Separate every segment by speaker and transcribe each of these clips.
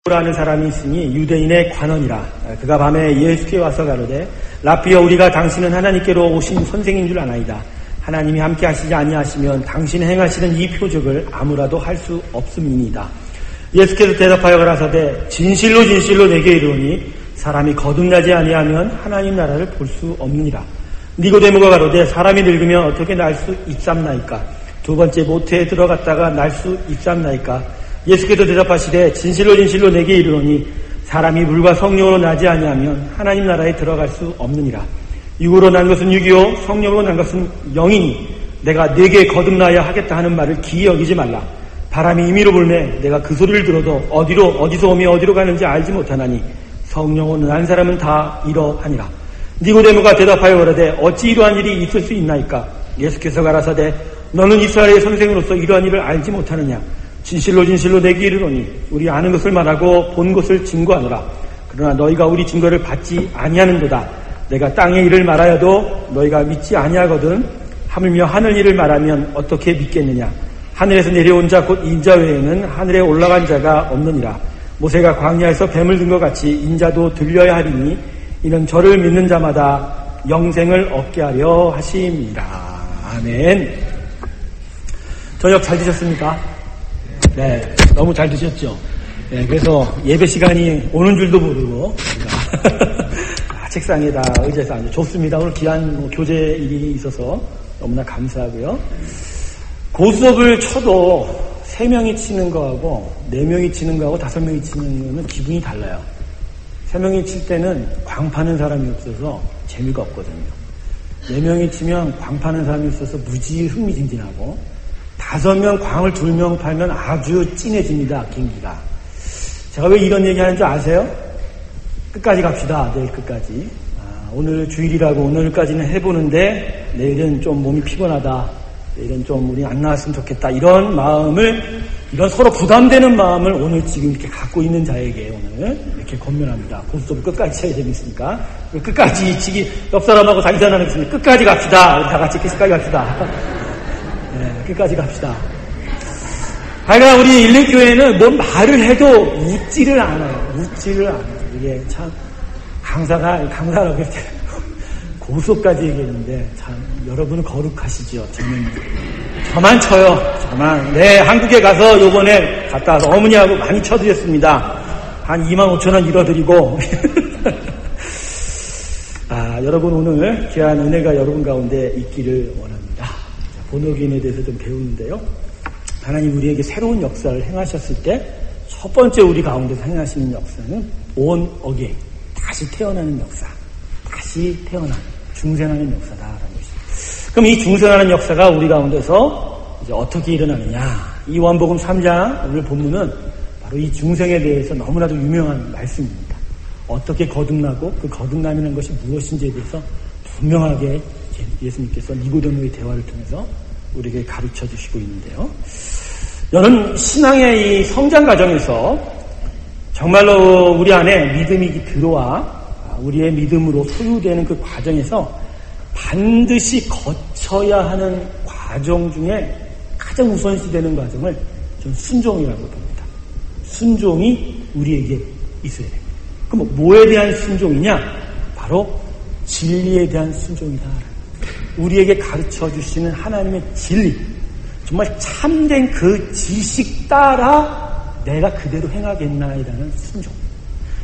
Speaker 1: 라는 사람이 있으니 유대인의 관원이라. 그가 밤에 예수께 와서 가로되 라삐여, 우리가 당신은 하나님께로 오신 선생인 줄 아나이다. 하나님이 함께 하시지 아니하시면 당신이 행하시는 이 표적을 아무라도 할 수 없음이니이다. 예수께서 대답하여 가라사대 진실로 진실로 내게 이르노니 사람이 거듭나지 아니하면 하나님 나라를 볼 수 없느니라. 니고데모가 가로되 사람이 늙으면 어떻게 날 수 있삼나이까? 두 번째 모태에 들어갔다가 날 수 있삼나이까? 예수께서 대답하시되 진실로 진실로 내게 이르노니 사람이 물과 성령으로 나지 아니하면 하나님 나라에 들어갈 수 없느니라. 육으로 난 것은 육이요 성령으로 난 것은 영이니 내가 네게 거듭나야 하겠다 하는 말을 기이 여기지 말라. 바람이 임의로 불매 내가 그 소리를 들어도 어디서 오며 어디로 가는지 알지 못하나니 성령으로 난 사람은 다 이러하니라. 니고데모가 대답하여 가로되 어찌 이러한 일이 있을 수 있나이까? 예수께서 가라사대 너는 이스라엘의 선생으로서 이러한 일을 알지 못하느냐? 진실로 진실로 내게 이르노니 우리 아는 것을 말하고 본 것을 증거하노라. 그러나 너희가 우리 증거를 받지 아니하는도다. 내가 땅의 일을 말하여도 너희가 믿지 아니하거든. 하물며 하늘 일을 말하면 어떻게 믿겠느냐? 하늘에서 내려온 자 곧 인자 외에는 하늘에 올라간 자가 없느니라. 모세가 광야에서 뱀을 든 것 같이 인자도 들려야 하리니 이는 저를 믿는 자마다 영생을 얻게 하려 하심이라. 아멘. 저녁 잘 드셨습니까? 네, 너무 잘 드셨죠? 네, 그래서 예배 시간이 오는 줄도 모르고, 책상에다 의자에서 앉아. 좋습니다. 오늘 귀한 교제 일이 있어서 너무나 감사하고요. 고수업을 쳐도 3명이 치는 거하고 4명이 치는 거하고 5명이 치는 거는 기분이 달라요. 3명이 칠 때는 광 파는 사람이 없어서 재미가 없거든요. 4명이 치면 광 파는 사람이 있어서 무지 흥미진진하고 5명 광을 2명 팔면 아주 진해집니다. 경기가. 제가 왜 이런 얘기 하는지 아세요? 끝까지 갑시다. 내일 끝까지. 오늘 주일이라고 오늘까지는 해보는데 내일은 좀 몸이 피곤하다. 내일은 좀 우리 안 나왔으면 좋겠다. 이런 마음을, 이런 서로 부담되는 마음을 오늘 지금 이렇게 갖고 있는 자에게 오늘 이렇게 권면합니다. 고수업을 끝까지 쳐야 재밌으니까. 끝까지 치기, 옆 사람하고 다 이산하겠습니다. 끝까지 갑시다. 우리 다 같이 끝까지 갑시다. 네, 끝까지 갑시다. 하여간 우리 일일교회는 뭔 말을 해도 웃지를 않아요. 웃지를 않아요. 이게 참, 강사라고 했을 때 고수까지 얘기했는데, 참, 여러분은 거룩하시죠. 저만 쳐요. 저만. 네, 한국에 가서 요번에 갔다 와서 어머니하고 많이 쳐드렸습니다. 한 25,000원 잃어드리고. 여러분 오늘 귀한 은혜가 여러분 가운데 있기를 원합니다. 본어기인에 대해서 좀 배우는데요. 하나님 우리에게 새로운 역사를 행하셨을 때 첫 번째 우리 가운데서 행하시는 역사는 온 어게인, 다시 태어나는 역사, 다시 태어나는 중생하는 역사다라는 것입니다. 그럼 이 중생하는 역사가 우리 가운데서 이제 어떻게 일어나느냐? 이 요한복음 3장 오늘 본문은 바로 이 중생에 대해서 너무나도 유명한 말씀입니다. 어떻게 거듭나고 그 거듭남이라는 것이 무엇인지에 대해서 분명하게 예수님께서 니고데모의 대화를 통해서 우리에게 가르쳐 주시고 있는데요. 저는 신앙의 이 성장 과정에서 정말로 우리 안에 믿음이 들어와 우리의 믿음으로 소유되는 그 과정에서 반드시 거쳐야 하는 과정 중에 가장 우선시되는 과정을 저는 순종이라고 봅니다. 순종이 우리에게 있어야 됩니다. 그럼 뭐에 대한 순종이냐? 바로 진리에 대한 순종이다. 우리에게 가르쳐 주시는 하나님의 진리, 정말 참된 그 지식 따라 내가 그대로 행하겠나이라는 순종.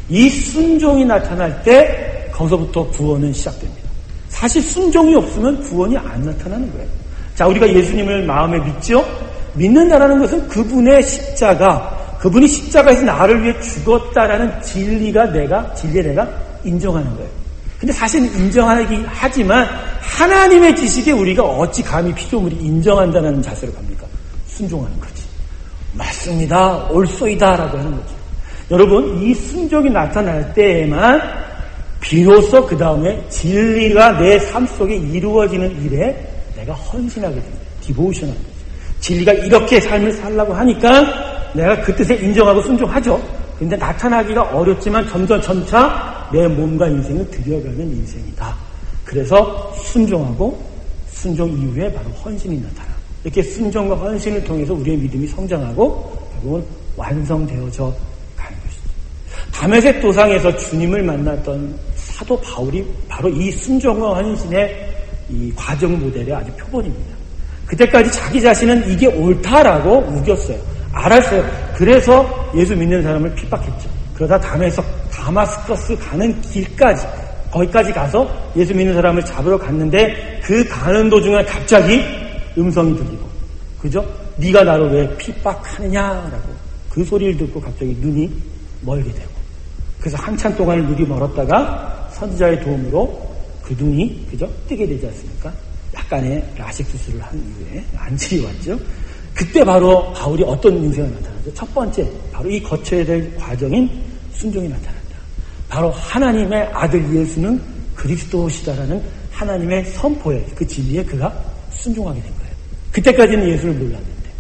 Speaker 1: 이 순종이 나타날 때 거기서부터 구원은 시작됩니다. 사실 순종이 없으면 구원이 안 나타나는 거예요. 자, 우리가 예수님을 마음에 믿죠? 믿는다라는 것은 그분의 십자가, 그분이 십자가에서 나를 위해 죽었다라는 진리에 내가 인정하는 거예요. 근데 사실 인정하긴 하지만 하나님의 지식에 우리가 어찌 감히 피조물이 인정한다는 자세로 갑니까? 순종하는 거지. 맞습니다. 옳소이다 라고 하는 거죠. 여러분, 이 순종이 나타날 때에만 비로소 그 다음에 진리가 내 삶 속에 이루어지는 일에 내가 헌신하게 됩니다. 디보션하는 거죠. 진리가 이렇게 삶을 살라고 하니까 내가 그 뜻에 인정하고 순종하죠. 근데 나타나기가 어렵지만 점차 내 몸과 인생을 들여가는 인생이다. 그래서 순종하고 순종 이후에 바로 헌신이 나타나. 이렇게 순종과 헌신을 통해서 우리의 믿음이 성장하고 결국은 완성되어져 가는 것이죠. 다메섹 도상에서 주님을 만났던 사도 바울이 바로 이 순종과 헌신의 이 과정 모델의 아주 표본입니다. 그때까지 자기 자신은 이게 옳다라고 우겼어요. 알았어요. 그래서 예수 믿는 사람을 핍박했죠. 그러다 다마스커스 가는 길까지, 거기까지 가서 예수 믿는 사람을 잡으러 갔는데 그 가는 도중에 갑자기 음성이 들리고, 그죠? 네가 나를 왜 핍박하느냐라고 그 소리를 듣고 갑자기 눈이 멀게 되고, 그래서 한참 동안을 눈이 멀었다가 선지자의 도움으로 그 눈이, 그죠? 뜨게 되지 않습니까? 약간의 라식 수술을 한 이후에 안질이 왔죠. 그때 바로 바울이 어떤 인생을 나타나죠? 첫 번째, 바로 이 거쳐야 될 과정인 순종이 나타난다. 바로 하나님의 아들 예수는 그리스도시다라는 하나님의 선포에, 그 진리에 그가 순종하게 된 거예요. 그때까지는 예수를 몰랐는데,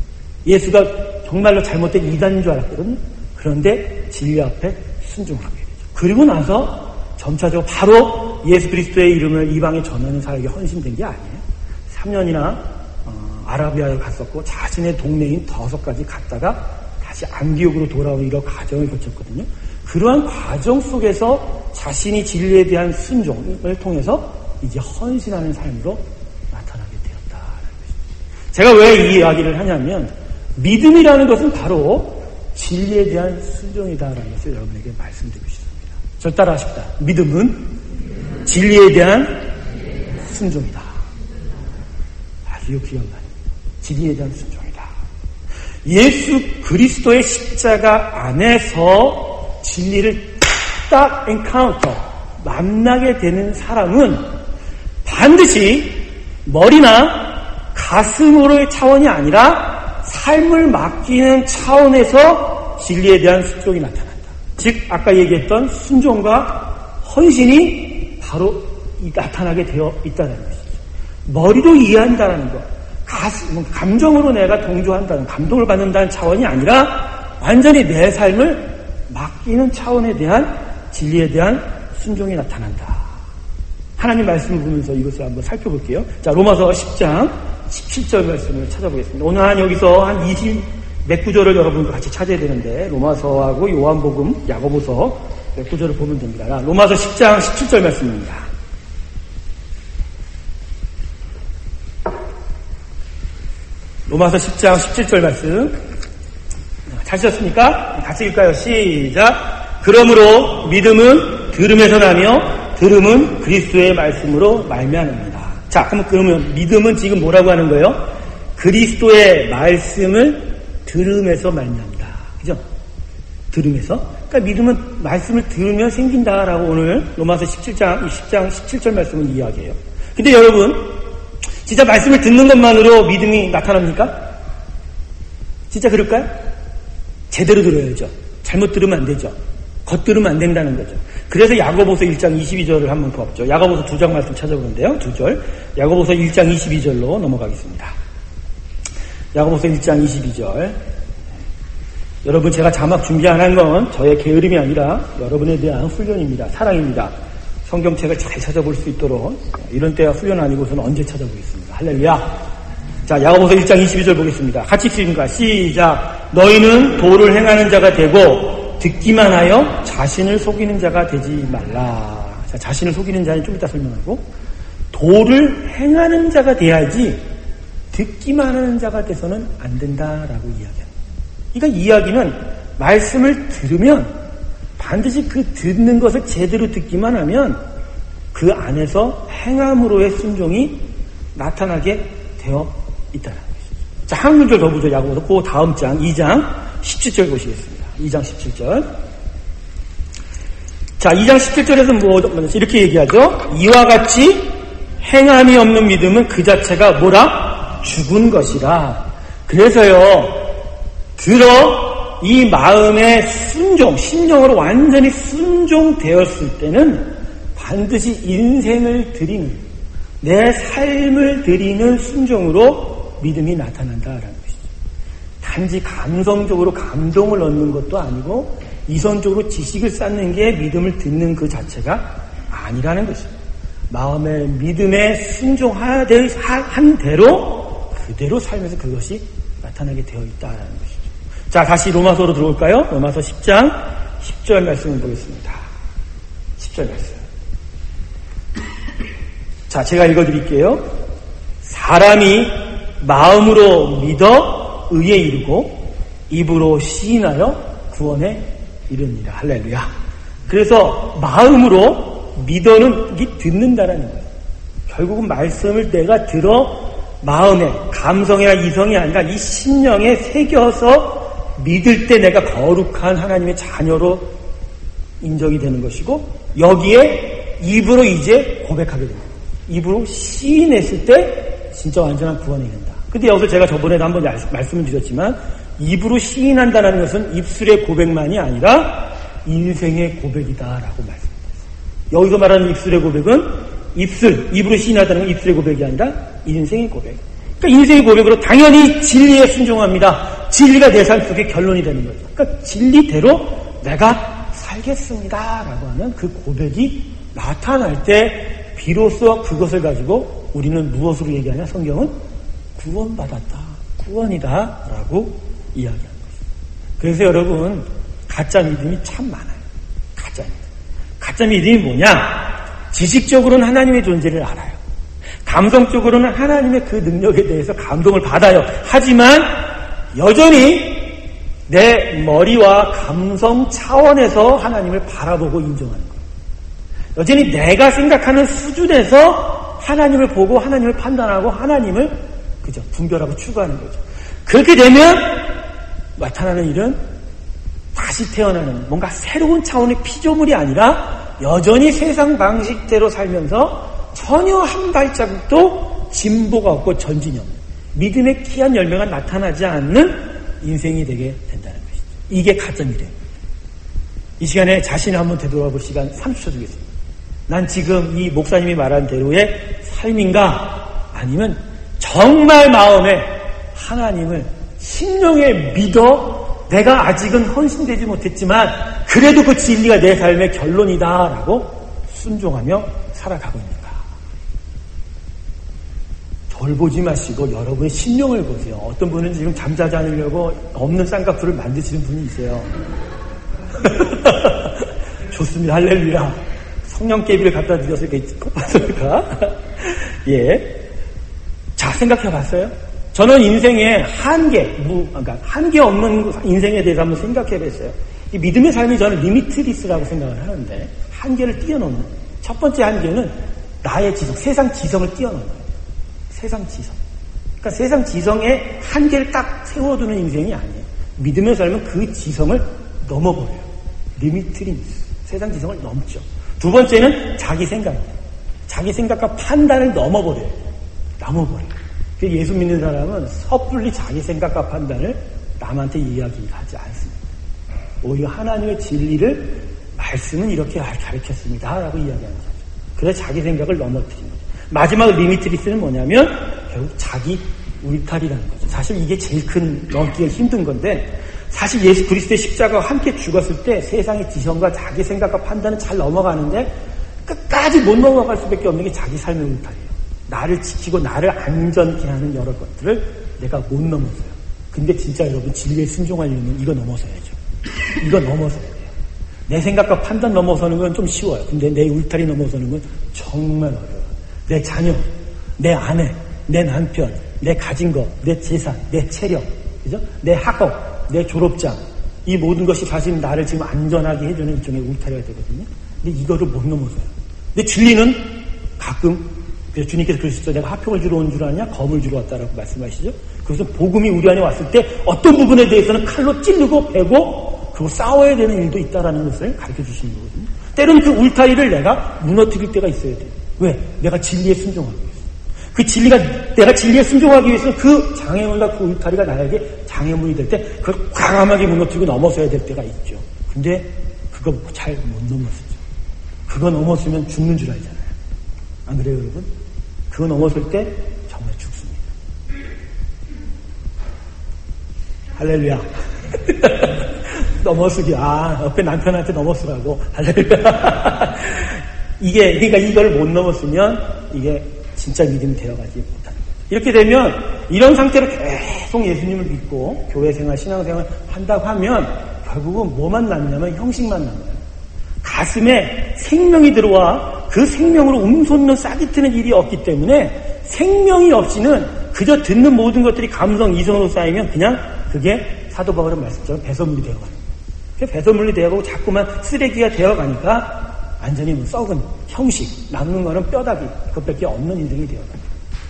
Speaker 1: 예수가 정말로 잘못된 이단인 줄 알았거든요. 그런데 진리 앞에 순종하게 되죠. 그리고 나서 점차적으로 바로 예수 그리스도의 이름을 이방에 전하는 사역에 헌신된 게 아니에요. 3년이나 아라비아에 갔었고 자신의 동네인 더서까지 갔다가 다시 안디옥으로 돌아오는 이런 과정을 거쳤거든요. 그러한 과정 속에서 자신이 진리에 대한 순종을 통해서 이제 헌신하는 삶으로 나타나게 되었다는 것입니다. 제가 왜 이 이야기를 하냐면 믿음이라는 것은 바로 진리에 대한 순종이다라는 것을 여러분에게 말씀드리고 싶습니다. 절 따라하십시다. 믿음은 진리에 대한 순종이다. 아주 귀한 말입니다. 진리에 대한 순종이다. 예수 그리스도의 십자가 안에서 진리를 딱 엔카운터, 만나게 되는 사람은 반드시 머리나 가슴으로의 차원이 아니라 삶을 맡기는 차원에서 진리에 대한 순종이 나타난다. 즉 아까 얘기했던 순종과 헌신이 바로 나타나게 되어 있다는 것이죠. 머리로 이해한다는 것, 감정으로 내가 동조한다는, 감동을 받는다는 차원이 아니라 완전히 내 삶을 맡기는 차원에 대한 진리에 대한 순종이 나타난다. 하나님 말씀을 보면서 이것을 한번 살펴볼게요. 자, 로마서 10장 17절 말씀을 찾아보겠습니다. 오늘 여기서 한 20 몇 구절을 여러분과 같이 찾아야 되는데, 로마서하고 요한복음, 야고보서 몇 구절을 보면 됩니다. 로마서 10장 17절 말씀입니다. 로마서 10장 17절 말씀 찾으셨습니까? 같이 읽을까요? 시작. 그러므로 믿음은 들음에서 나며 들음은 그리스도의 말씀으로 말미암습니다. 자, 그러면 믿음은 지금 뭐라고 하는 거예요? 그리스도의 말씀을 들음에서 말미암니다. 그죠? 들음에서. 그러니까 믿음은 말씀을 들으면 생긴다라고 오늘 로마서 10장 17절 말씀은 이야기해요. 근데 여러분, 진짜 말씀을 듣는 것만으로 믿음이 나타납니까? 진짜 그럴까요? 제대로 들어야죠. 잘못 들으면 안 되죠. 겉들으면 안 된다는 거죠. 그래서 야고보서 1장 22절을 한번 더 없죠. 야고보서 2장 말씀 찾아보는데요. 2절. 야고보서 1장 22절로 넘어가겠습니다. 야고보서 1장 22절. 여러분, 제가 자막 준비 안 한 건 저의 게으름이 아니라 여러분에 대한 훈련입니다. 사랑입니다. 성경책을 잘 찾아볼 수 있도록. 이런 때가 훈련 아니고서는 언제 찾아보겠습니까? 할렐루야. 자, 야고보서 1장 22절 보겠습니다. 같이 읽습니다. 시작. 너희는 도를 행하는 자가 되고 듣기만 하여 자신을 속이는 자가 되지 말라. 자, 자신을 속이는 자는 좀 이따 설명하고, 도를 행하는 자가 돼야지 듣기만 하는 자가 돼서는 안 된다라고 이야기합니다. 그러니까 이야기는 말씀을 들으면 반드시 그 듣는 것을 제대로 듣기만 하면 그 안에서 행함으로의 순종이 나타나게 되어 있다는 것이죠. 자, 한 문절 더 보죠. 야고보서 그 다음 장 2장 17절 보시겠습니다. 2장 17절. 자, 2장 17절에서 뭐 이렇게 얘기하죠. 이와 같이 행함이 없는 믿음은 그 자체가 뭐라? 죽은 것이라. 그래서요, 이 마음의 순종, 심령으로 완전히 순종되었을 때는 반드시 인생을 드리는, 내 삶을 드리는 순종으로 믿음이 나타난다라는 것이죠. 단지 감성적으로 감동을 얻는 것도 아니고 이성적으로 지식을 쌓는 게 믿음을 듣는 그 자체가 아니라는 것입니다. 마음의 믿음에 순종한 대로 그대로 살면서 그것이 나타나게 되어 있다는 것이죠. 자, 다시 로마서로 들어올까요? 로마서 10장 10절 말씀을 보겠습니다. 10절 말씀. 자, 제가 읽어드릴게요. 사람이 마음으로 믿어 의에 이르고 입으로 시인하여 구원에 이릅니다. 할렐루야. 그래서 마음으로 믿어는 이게 듣는다라는 거예요. 결국은 말씀을 내가 들어 마음에, 감성이나 이성이 아니라 이 심령에 새겨서 믿을 때 내가 거룩한 하나님의 자녀로 인정이 되는 것이고, 여기에 입으로 이제 고백하게 됩니다. 입으로 시인했을 때 진짜 완전한 구원이 된다. 근데 여기서 제가 저번에도 한번 말씀을 드렸지만, 입으로 시인한다는 것은 입술의 고백만이 아니라 인생의 고백이다라고 말씀드렸어요. 여기서 말하는 입술의 고백은 입으로 시인하다는 건 입술의 고백이 아니라 인생의 고백. 그러니까 인생의 고백으로 당연히 진리에 순종합니다. 진리가 내 삶 속의 결론이 되는 거죠. 그러니까 진리대로 내가 살겠습니다라고 하는 그 고백이 나타날 때 비로소 그것을 가지고 우리는 무엇으로 얘기하냐? 성경은 구원받았다, 구원이다라고 이야기하는 것입니다. 그래서 여러분, 가짜 믿음이 참 많아요. 가짜 믿음. 가짜 믿음이 뭐냐? 지식적으로는 하나님의 존재를 알아요. 감성적으로는 하나님의 그 능력에 대해서 감동을 받아요. 하지만 여전히 내 머리와 감성 차원에서 하나님을 바라보고 인정하는 거예요. 여전히 내가 생각하는 수준에서 하나님을 보고 하나님을 판단하고 하나님을 그저 분별하고 추구하는 거죠. 그렇게 되면 나타나는 일은 다시 태어나는 뭔가 새로운 차원의 피조물이 아니라 여전히 세상 방식대로 살면서 전혀 한 발자국도 진보가 없고 전진이 없는 믿음의 귀한 열매가 나타나지 않는 인생이 되게 된다는 것이죠. 이게 가짜 믿음입니다. 이 시간에 자신을 한번 되돌아볼 시간 30초 주겠습니다. 난 지금 이 목사님이 말한 대로의 삶인가? 아니면 정말 마음에 하나님을 심령에 믿어 내가 아직은 헌신되지 못했지만 그래도 그 진리가 내 삶의 결론이다라고 순종하며 살아가고 있는가? 절 보지 마시고 여러분의 심령을 보세요. 어떤 분은 지금 잠자지 않으려고 없는 쌍꺼풀을 만드시는 분이 있어요. 좋습니다. 할렐루야. 성령개비를 갖다 드려서 이렇게 꼽았을까? 예. 자, 생각해 봤어요? 저는 인생의 그러니까 한계 없는 인생에 대해서 한번 생각해 봤어요. 이 믿음의 삶이 저는 리미트리스라고 생각을 하는데, 한계를 뛰어넘는. 첫 번째 한계는 나의 지성, 세상 지성을 뛰어넘는 거예요. 세상 지성. 그러니까 세상 지성의 한계를 딱 세워두는 인생이 아니에요. 믿음의 삶은 그 지성을 넘어버려요. 리미트리스. 세상 지성을 넘죠. 두 번째는 자기 생각이에요. 자기 생각과 판단을 넘어버려요. 예수 믿는 사람은 섣불리 자기 생각과 판단을 남한테 이야기하지 않습니다. 오히려 하나님의 진리를 말씀은 이렇게 가르쳤습니다 라고 이야기하는 거죠. 그래서 자기 생각을 넘어뜨리는 거죠. 마지막 리미트리스는 뭐냐면 결국 자기 울타리라는 거죠. 사실 이게 제일 큰 넘기가 힘든 건데, 사실 예수 그리스도의 십자가와 함께 죽었을 때 세상의 지성과 자기 생각과 판단은 잘 넘어가는데 끝까지 못 넘어갈 수밖에 없는 게 자기 삶의 울타리예요. 나를 지키고 나를 안전케 하는 여러 것들을 내가 못 넘어서요. 근데 진짜 여러분, 진리에 순종하려면 이거 넘어서야죠. 이거 넘어서야 돼요. 내 생각과 판단 넘어서는 건 좀 쉬워요. 근데 내 울타리 넘어서는 건 정말 어려워요. 내 자녀, 내 아내, 내 남편, 내 가진 것, 내 재산, 내 체력, 그죠? 내 학업, 내 졸업장, 이 모든 것이 사실 나를 지금 안전하게 해주는 일종의 울타리가 되거든요. 근데 이거를 못 넘어서요. 근데 진리는 가끔, 그래서 주님께서 그러셨죠. 내가 화평을 주러 온 줄 아냐? 검을 주러 왔다라고 말씀하시죠. 그래서 복음이 우리 안에 왔을 때 어떤 부분에 대해서는 칼로 찌르고 베고 그리고 싸워야 되는 일도 있다라는 것을 가르쳐 주시는 거거든요. 때로는 그 울타리를 내가 무너뜨릴 때가 있어야 돼요. 왜? 내가 진리에 순종하기 위해서. 그 진리가, 내가 진리에 순종하기 위해서 그 장애물과 그 울타리가 나에게 장애물이 될 때 그걸 과감하게 무너뜨리고 넘어서야 될 때가 있죠. 근데 그거 잘 못 넘어서죠. 그거 넘었으면 죽는 줄 알잖아요. 안 그래요, 여러분? 그거 넘었을 때 정말 죽습니다. 할렐루야. 넘어서기. 옆에 남편한테 넘어서라고. 할렐루야. 그러니까 이걸 못 넘었으면 이게 진짜 믿음이 되어가지 못하는 거죠. 이렇게 되면 이런 상태로 계속 예수님을 믿고 교회 생활, 신앙 생활 한다고 하면 결국은 뭐만 남냐면 형식만 남아요. 가슴에 생명이 들어와 그 생명으로 웅솟는 싹이 트는 일이 없기 때문에 생명이 없이는 그저 듣는 모든 것들이 감성, 이성으로 쌓이면 그냥 그게 사도 바울의 말씀처럼 배설물이 되어가는 거예요. 배설물이 되어가고 자꾸만 쓰레기가 되어가니까 완전히 썩은 형식, 남는 거는 뼈다귀, 그것밖에 없는 인생이 되어가요.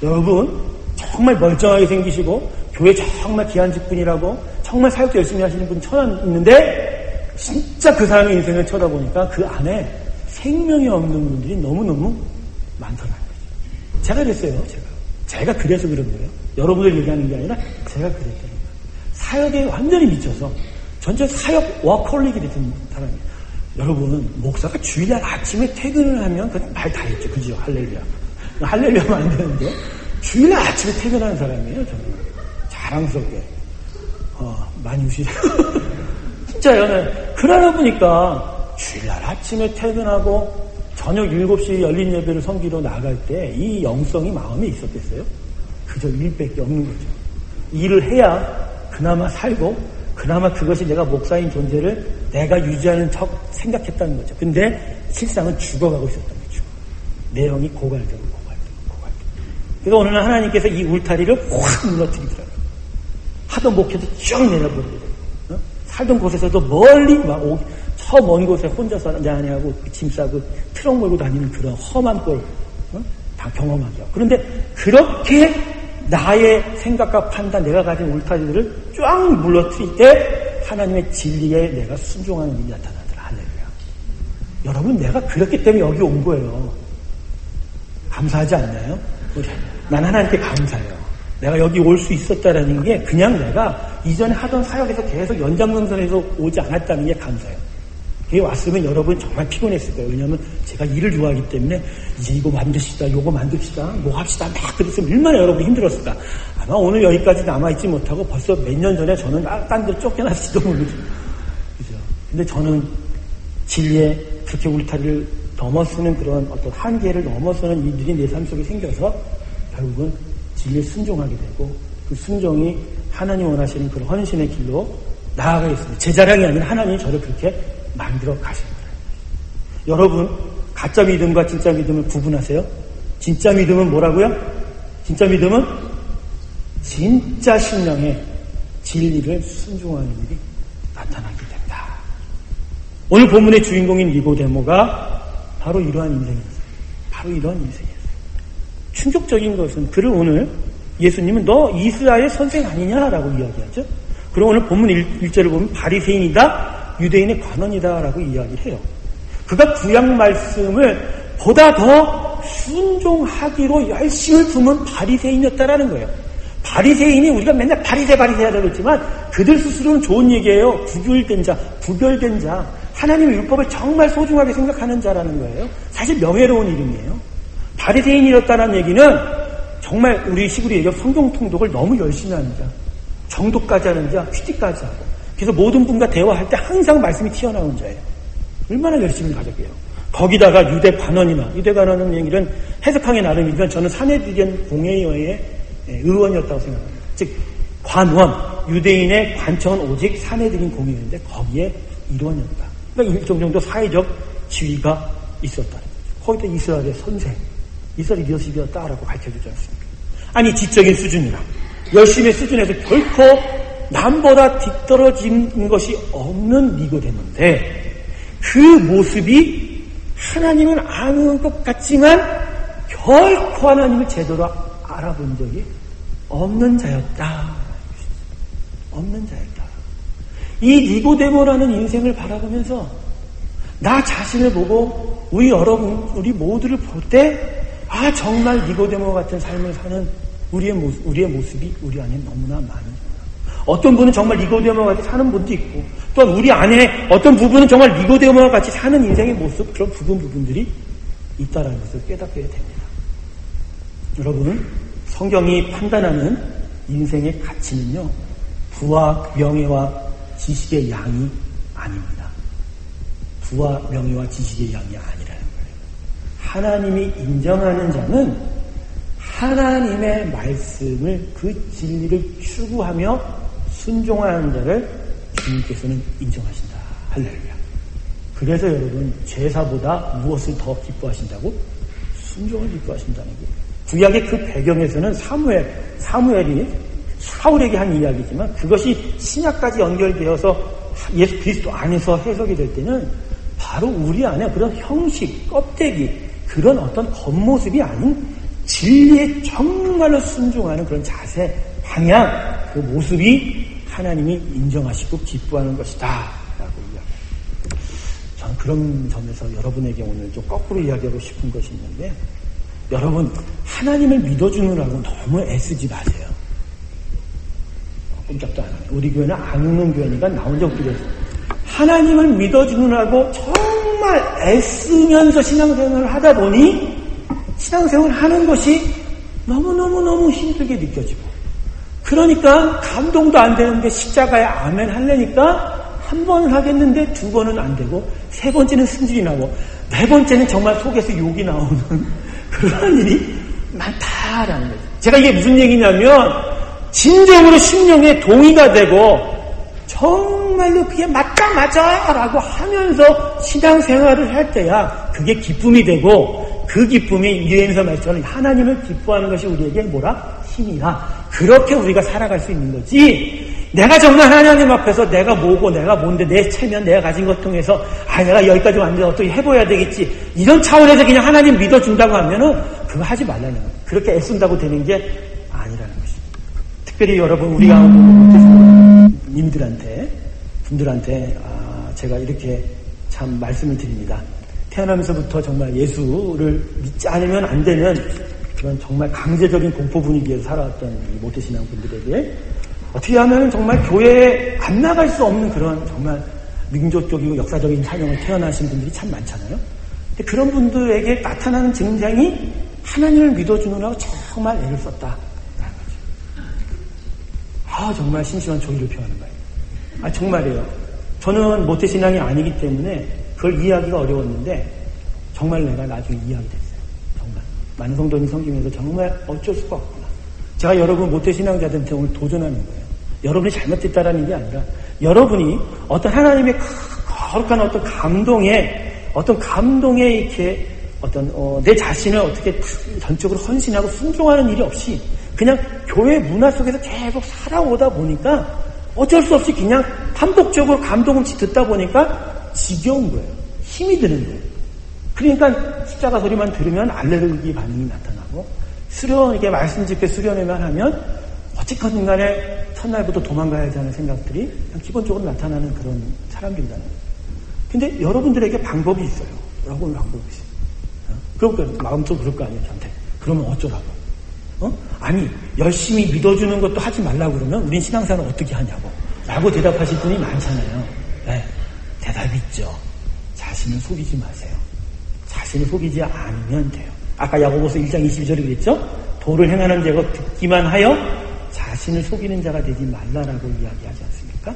Speaker 1: 여러분 정말 멀쩡하게 생기시고 교회 정말 귀한 직분이라고 정말 사역도 열심히 하시는 분 천안 있는데 진짜 그 사람의 인생을 쳐다보니까 그 안에 생명이 없는 분들이 너무너무 많더라고요. 제가 그랬어요. 제가 그래서 그런 거예요. 여러분들 얘기하는 게 아니라 제가 그랬다는 거예요. 사역에 완전히 미쳐서 전체 사역 워커홀릭이 됐던 사람이에요. 여러분 목사가 주일날 아침에 퇴근을 하면 그건 말 다 했죠. 그죠? 할렐루야. 할렐루야 하면 안 되는데 주일날 아침에 퇴근하는 사람이에요. 저는 자랑스럽게 많이 우시네요. 진짜요. 그러다 보니까 주일날 아침에 퇴근하고 저녁 7시에 열린 예배를 섬기러 나갈 때 이 영성이 마음에 있었겠어요? 그저 일밖에 없는 거죠. 일을 해야 그나마 살고 그나마 그것이 내가 목사인 존재를 내가 유지하는 척 생각했다는 거죠. 근데 실상은 죽어가고 있었던 거죠. 내 영이 고갈되고. 그래서 어느 날 하나님께서 이 울타리를 확 무너뜨리더라고요. 하던 목회도 쭉 내려버리고 살던 곳에서도 멀리 저 먼 곳에 혼자서 앉아하고 짐 싸고 트럭 몰고 다니는 그런 험한 꼴 다 경험하죠. 그런데 그렇게 나의 생각과 판단, 내가 가진 울타리들을 쫙 물러뜨릴 때 하나님의 진리에 내가 순종하는 일이 나타나더라. 할렐루야. 여러분 내가 그렇기 때문에 여기 온 거예요. 감사하지 않나요? 난 하나님께 감사해요. 내가 여기 올 수 있었다라는 게 그냥 내가 이전에 하던 사역에서 계속 연장선상에서 오지 않았다는 게 감사해요. 그게 왔으면 여러분 정말 피곤했을 거예요. 왜냐하면 제가 일을 좋아하기 때문에 이제 이거 만드시다, 요거 만듭시다, 뭐 합시다 막 그랬으면 얼마나 여러분이 힘들었을까. 아마 오늘 여기까지 남아있지 못하고 벌써 몇 년 전에 저는 딴 데 쫓겨났을지도 모르죠. 그죠? 근데 저는 진리에 그렇게 울타리를 넘어서는 그런 어떤 한계를 넘어서는 일들이 내 삶 속에 생겨서 결국은 진리에 순종하게 되고 그 순종이 하나님 원하시는 그런 헌신의 길로 나아가겠습니다. 제 자랑이 아니라 하나님이 저를 그렇게 만들어 가신 거예요. 여러분 가짜 믿음과 진짜 믿음을 구분하세요? 진짜 믿음은 뭐라고요? 진짜 믿음은 진짜 신령의 진리를 순종하는 일이 나타나게 된다. 오늘 본문의 주인공인 니고데모가 바로 이러한 인생이었어요. 바로 이러한 인생이었어요. 충격적인 것은 그를 오늘 예수님은 너 이스라엘 선생 아니냐라고 이야기하죠. 그리고 오늘 본문 1절을 보면 바리새인이다, 유대인의 관원이다 라고 이야기를 해요. 그가 구약 말씀을 보다 더 순종하기로 열심을 품은 바리새인이었다라는 거예요. 바리새인이 우리가 맨날 바리새라고 했지만 그들 스스로는 좋은 얘기예요. 구별된 자, 하나님의 율법을 정말 소중하게 생각하는 자라는 거예요. 사실 명예로운 이름이에요. 바리새인이었다는 얘기는 정말 우리 시구리 얘기하고 성경 통독을 너무 열심히 하는 자, 정독까지 하는 자, 퀴즈까지 하고 그래서 모든 분과 대화할 때 항상 말씀이 튀어나온 자예요. 얼마나 열심히 가졌게요. 거기다가 유대 관원은 얘기는 해석하기 나름이지만 저는 사내들인 공회의회의 의원이었다고 생각합니다. 즉 관원, 유대인의 관청은 오직 사내들인 공회의회인데 거기에 일원이었다. 그러니까 일정 정도 사회적 지위가 있었다는 거죠. 거기다 이스라엘의 선생, 이스라엘 리더십이었다라고 밝혀주지 않습니까? 아니 지적인 수준이나 열심의 수준에서 결코 남보다 뒤떨어진 것이 없는 니고데모인데 그 모습이 하나님은 아는 것 같지만 결코 하나님을 제대로 알아본 적이 없는 자였다. 없는 자였다. 이 니고데모라는 인생을 바라보면서 나 자신을 보고 우리 여러분, 우리 모두를 볼 때 정말 니고데모 같은 삶을 사는 우리의 모습이 우리 안에 너무나 많은. 어떤 분은 정말 니고데모와 같이 사는 분도 있고 또한 우리 안에 어떤 부분은 정말 니고데모와 같이 사는 인생의 모습, 그런 부분들이 있다는 것을 깨닫게 됩니다. 여러분, 성경이 판단하는 인생의 가치는요, 부와 명예와 지식의 양이 아닙니다. 부와 명예와 지식의 양이 아니라는 거예요. 하나님이 인정하는 자는 하나님의 말씀을 그 진리를 추구하며 순종하는 자를 주님께서는 인정하신다. 할렐루야. 그래서 여러분 제사보다 무엇을 더 기뻐하신다고? 순종을 기뻐하신다는 거예요. 구약의 그 배경에서는 사무엘이 사울에게 한 이야기지만 그것이 신약까지 연결되어서 예수 그리스도 안에서 해석이 될 때는 바로 우리 안에 그런 형식, 껍데기, 그런 어떤 겉모습이 아닌 진리에 정말로 순종하는 그런 자세, 방향, 그 모습이 하나님이 인정하시고 기뻐하는 것이다 라고 이야기합니다. 저는 그런 점에서 여러분에게 오늘 좀 거꾸로 이야기하고 싶은 것이 있는데, 여러분 하나님을 믿어주느라고 너무 애쓰지 마세요. 꼼짝도 안 하네. 우리 교회는 안 웃는 교회니까 나 혼자 웃기게 했어요. 하나님을 믿어주느라고 정말 애쓰면서 신앙생활을 하다 보니 신앙생활을 하는 것이 너무너무 힘들게 느껴지고, 그러니까 감동도 안 되는데 십자가에 아멘 하려니까 한 번은 하겠는데 두 번은 안 되고, 세 번째는 승질이 나고, 네 번째는 정말 속에서 욕이 나오는 그런 일이 많다라는 거죠. 제가 이게 무슨 얘기냐면, 진정으로 심령에 동의가 되고 정말로 그게 맞아 라고 하면서 신앙생활을 할 때야 그게 기쁨이 되고, 그 기쁨이 이레미서 말처럼 하나님을 기뻐하는 것이 우리에게 뭐라? 힘이라. 그렇게 우리가 살아갈 수 있는 거지, 내가 정말 하나님 앞에서 내가 뭐고 내가 뭔데 내 체면 내가 가진 것 통해서 내가 여기까지 왔는데 어떻게 해봐야 되겠지, 이런 차원에서 그냥 하나님 믿어준다고 하면은 그거 하지 말라는 거예요. 그렇게 애쓴다고 되는 게 아니라는 것입니다. 특별히 여러분 우리 가운데 분들한테 제가 이렇게 참 말씀을 드립니다. 태어나면서부터 정말 예수를 믿지 않으면 안 되는 그런 정말 강제적인 공포 분위기에서 살아왔던 모태신앙 분들에게 어떻게 하면 정말 교회에 안 나갈 수 없는 그런 정말 민족적이고 역사적인 사명을 태어나신 분들이 참 많잖아요. 근데 그런 분들에게 나타나는 증상이 하나님을 믿어주느라고 정말 애를 썼다. 정말 심심한 조의를 표하는 거예요. 정말이에요. 저는 모태신앙이 아니기 때문에 그걸 이해하기가 어려웠는데 정말 내가 나중에 이해하게 됐어요. 정말 많은 성도님 섬기면서 정말 어쩔 수가 없구나. 제가 여러분 모태신앙자들한테 오늘 도전하는 거예요. 여러분이 잘못됐다라는 게 아니라 여러분이 어떤 하나님의 거룩한 어떤 감동에 이렇게 내 자신을 어떻게 전적으로 헌신하고 순종하는 일이 없이 그냥 교회 문화 속에서 계속 살아오다 보니까 어쩔 수 없이 그냥 반복적으로 감동 없이 듣다 보니까 지겨운 거예요. 힘이 드는 거예요. 그러니까 십자가 소리만 들으면 알레르기 반응이 나타나고, 수련하게 말씀 짓게 수련회만 하면 어쨌든 간에 첫날부터 도망가야지 하는 생각들이 그냥 기본적으로 나타나는 그런 사람들이라는 거예요. 근데 여러분들에게 방법이 있어요. 여러분 방법이 있어요. 그러니까 마음도 그럴 거 아니에요, 저한테. 그러면 어쩌라고. 열심히 믿어주는 것도 하지 말라고 그러면 우린 신앙생활을 어떻게 하냐고 라고 대답하실 분이 많잖아요. 네, 대답이 있죠. 자신을 속이지 마세요. 자신을 속이지 않으면 돼요. 아까 야고보서 1장 22절에 그랬죠? 도를 행하는 자가 듣기만 하여 자신을 속이는 자가 되지 말라라고 이야기하지 않습니까?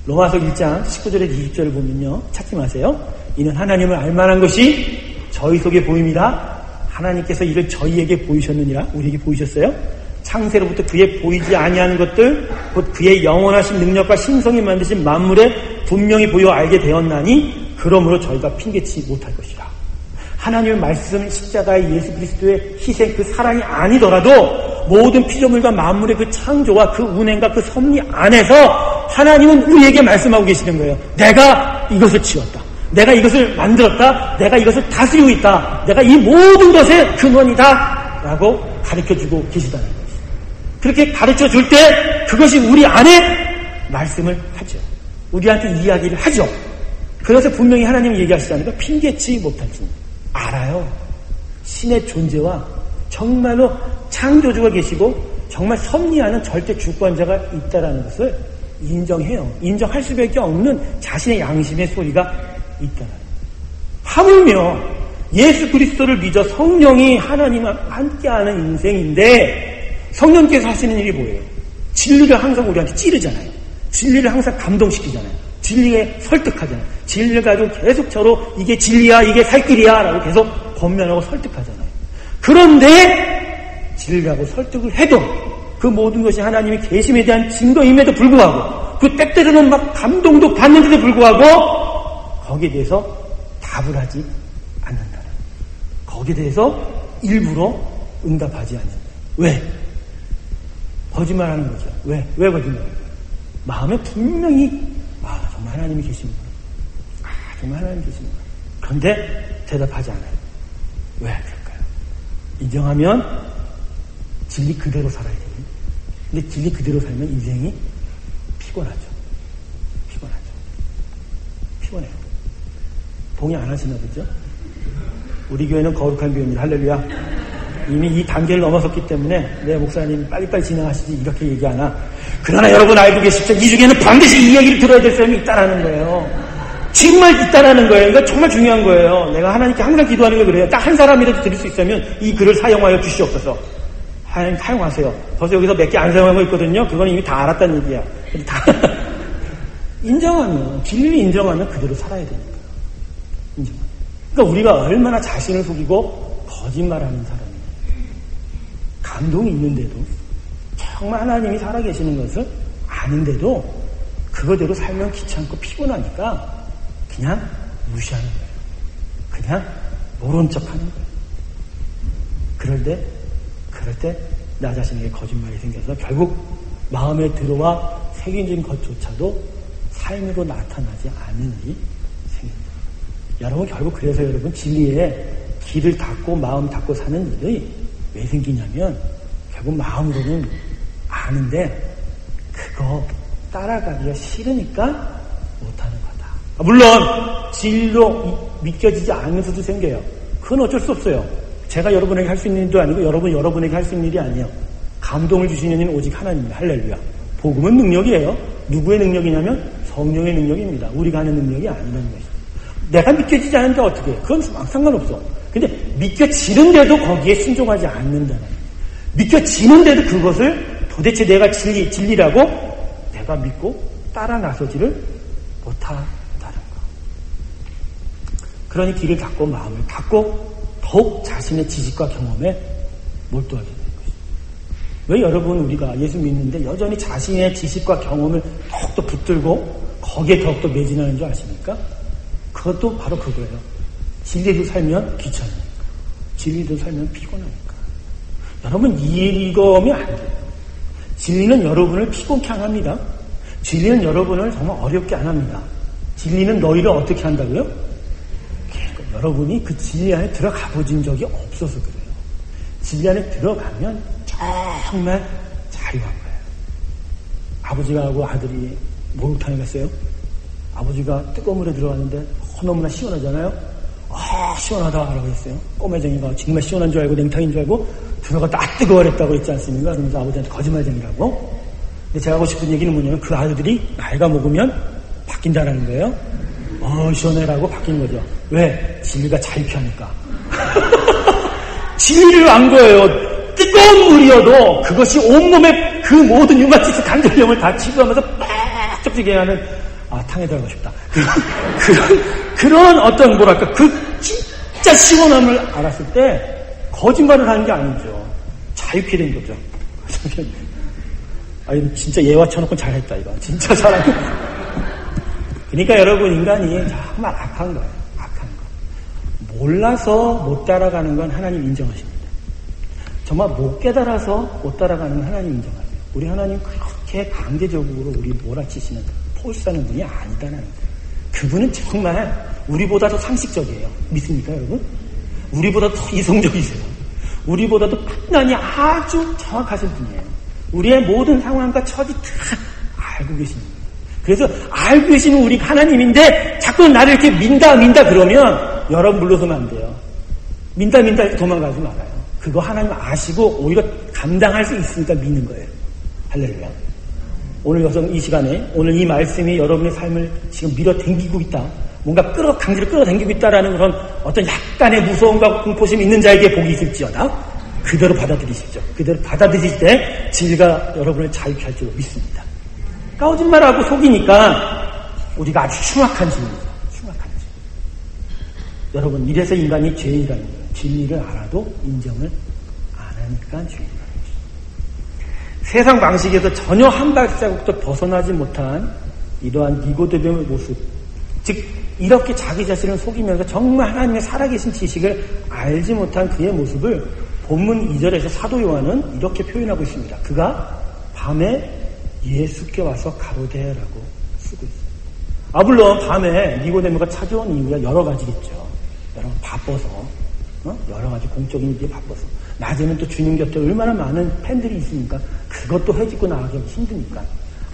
Speaker 1: 로마서 1장 19절에 20절을 보면요, 찾지 마세요. 이는 하나님을 알만한 것이 저희 속에 보임이라. 하나님께서 이를 저희에게 보이셨느니라. 우리에게 보이셨어요? 창세로부터 그의 보이지 아니하는 것들, 곧 그의 영원하신 능력과 신성이 만드신 만물에 분명히 보여 알게 되었나니 그러므로 저희가 핑계치 못할 것이라. 하나님의 말씀, 십자가의 예수 그리스도의 희생, 그 사랑이 아니더라도 모든 피조물과 만물의 그 창조와 그 운행과 그 섭리 안에서 하나님은 우리에게 말씀하고 계시는 거예요. 내가 이것을 지었다. 내가 이것을 만들었다. 내가 이것을 다스리고 있다. 내가 이 모든 것의 근원이다. 라고 가르쳐주고 계시다는 거죠. 그렇게 가르쳐줄 때 그것이 우리 안에 말씀을 하죠. 우리한테 이야기를 하죠. 그래서 분명히 하나님이 얘기하시다니까 핑계치 못할지 알아요. 신의 존재와 정말로 창조주가 계시고 정말 섭리하는 절대 주권자가 있다는 것을 인정해요. 인정할 수밖에 없는 자신의 양심의 소리가 있다는. 하물며 예수 그리스도를 믿어 성령이 하나님과 함께하는 인생인데 성령께서 하시는 일이 뭐예요? 진리를 항상 우리한테 찌르잖아요. 진리를 항상 감동시키잖아요. 진리에 설득하잖아요. 진리를 가지고 계속 저로 이게 진리야, 이게 살 길이야 라고 계속 권면하고 설득하잖아요. 그런데 진리라고 설득을 해도 그 모든 것이 하나님의 계심에 대한 증거임에도 불구하고 그 때때로는 막 감동도 받는데도 불구하고 거기에 대해서 답을 하지 않는다는, 거기에 대해서 일부러 응답하지 않는다. 왜? 거짓말하는 거죠. 왜 거짓말하는 거예요? 마음에 분명히 정말 하나님이 계십니다. 정말 하나님이 계십니다. 그런데 대답하지 않아요. 왜 그럴까요? 인정하면 진리 그대로 살아야 돼요. 근데 진리 그대로 살면 인생이 피곤해요. 동의 안 하시나 보죠? 우리 교회는 거룩한 교회입니다. 할렐루야. 이미 이 단계를 넘어섰기 때문에 내 목사님 빨리빨리 진행하시지 이렇게 얘기하나. 그러나 여러분 알고 계시죠? 이 중에는 반드시 이 얘기를 들어야 될 사람이 있다라는 거예요. 정말 있다라는 거예요. 이거 정말 중요한 거예요. 내가 하나님께 항상 기도하는 게 그래요. 딱 한 사람이라도 들을 수 있으면 이 글을 사용하여 주시옵소서. 하나님 사용하세요. 벌써 여기서 몇 개 안 사용하고 있거든요. 그건 이미 다 알았다는 얘기야. 다 인정하면, 진리를 인정하면 그대로 살아야 되니까. 인정하면. 그러니까 우리가 얼마나 자신을 속이고 거짓말하는 사람이에요. 감동이 있는데도, 정말 하나님이 살아계시는 것을 아는데도 그거대로 살면 귀찮고 피곤하니까 그냥 무시하는 거예요. 그냥 모른 척하는 거예요. 그럴 때 나 자신에게 거짓말이 생겨서 결국 마음에 들어와 새겨진 것조차도 삶으로 나타나지 않는 일이 생깁니다. 여러분 결국 그래서 여러분 진리에 길을 닫고 마음 닫고 사는 일이 왜 생기냐면 결국 마음으로는 아는데 그거 따라가기가 싫으니까 못하는 거다. 물론 진리로 믿겨지지 않으면서도 생겨요. 그건 어쩔 수 없어요. 제가 여러분에게 할 수 있는 일도 아니고 여러분에게 할 수 있는 일이 아니에요. 감동을 주시는 이는 오직 하나님입니다. 할렐루야. 복음은 능력이에요. 누구의 능력이냐면 성령의 능력입니다. 우리가 하는 능력이 아니라는 것이죠. 내가 믿겨지지 않는데 어떻게 해? 그건 상관없어. 근데 믿겨지는데도 거기에 순종하지 않는다는 거예요. 믿겨지는데도 그것을 도대체 내가 진리라고 내가 믿고 따라 나서지를 못한다는 거. 그러니 길을 닫고 마음을 닫고 더욱 자신의 지식과 경험에 몰두하게 되는 것이죠. 왜 여러분 우리가 예수 믿는데 여전히 자신의 지식과 경험을 더욱더 붙들고 거기에 더욱더 매진하는 줄 아십니까? 그것도 바로 그거예요. 진리로 살면 귀찮으니까. 진리로 살면 피곤하니까. 여러분 이거면 안 돼요. 진리는 여러분을 피곤케 안 합니다. 진리는 여러분을 정말 어렵게 안 합니다. 진리는 너희를 어떻게 한다고요? 여러분이 그 진리 안에 들어가 보진 적이 없어서 그래요. 진리 안에 들어가면 정말 자유한 거예요. 아버지가 하고 아들이 목욕탕에 갔어요. 아버지가 뜨거운 물에 들어갔는데 너무나 시원하잖아요. 시원하다라고 했어요. 꼬매쟁이가 정말 시원한 줄 알고 냉탕인 줄 알고 들어갔다 뜨거워랬다고 했지 않습니까? 그러면서 아버지한테 거짓말쟁이라고. 근데 제가 하고 싶은 얘기는 뭐냐면 그 아들들이 나이가 먹으면 바뀐다라는 거예요. 시원해라고 바뀐 거죠. 왜? 진리가 자유케 하니까. 진리를 안 거예요. 뜨거운 물이어도 그것이 온몸에 그 모든 융화치수 간절염을 다 치유하면서 빡 쩍지게 하는 탕에 들어가고 싶다. 그런 어떤 뭐랄까 그 진짜 시원함을 알았을 때 거짓말을 하는 게 아니죠. 자유케 된 거죠. 진짜 예화 쳐놓고 잘했다 이거. 진짜 잘하고. 그러니까 여러분 인간이 정말 악한 거예요. 악한 거. 몰라서 못 따라가는 건 하나님 인정하십니다. 정말 못 깨달아서 못 따라가는 건 하나님 인정하세요. 우리 하나님 그렇게 강제적으로 우리 몰아치시는 포스하는 분이 아니다라는 거예요. 그분은 정말 우리보다 더 상식적이에요. 믿습니까 여러분? 우리보다 더 이성적이세요. 우리보다도 판단이 아주 정확하신 분이에요. 우리의 모든 상황과 처지 다 알고 계십니다. 그래서 알고 계시는 우리 하나님인데 자꾸 나를 이렇게 민다 그러면 여러분 물러서면 안 돼요. 민다 도망가지 말아요. 그거 하나님 아시고 오히려 감당할 수 있으니까 믿는 거예요. 할렐루야. 오늘 여성 이 시간에 오늘 이 말씀이 여러분의 삶을 지금 밀어당기고 있다. 뭔가 강제로 끌어당기고 있다라는 그런 어떤 약간의 무서움과 공포심이 있는 자에게 복이 있을지어다. 그대로 받아들이십시오. 그대로 받아들이실 때 진리가 여러분을 자유케 할 줄 믿습니다. 거짓말하고 속이니까 우리가 아주 흉악한 진리입니다. 흉악한 진리. 여러분 이래서 인간이 죄인이라는 거예요. 진리를 알아도 인정을 안 하니까 죄인이라는 것입니다. 세상 방식에서 전혀 한 발자국도 벗어나지 못한 이러한 니고데모의 모습, 즉 이렇게 자기 자신을 속이면서 정말 하나님의 살아계신 지식을 알지 못한 그의 모습을 본문 2절에서 사도 요한은 이렇게 표현하고 있습니다. 그가 밤에 예수께 와서 가로되라고 쓰고 있어요. 물론 밤에 니고데모가 찾아온 이유가 여러 가지겠죠. 여러분 바빠서, 여러 가지 공적인 일에 바빠서. 낮에는 또 주님 곁에 얼마나 많은 팬들이 있으니까 그것도 해집고 나가기 힘드니까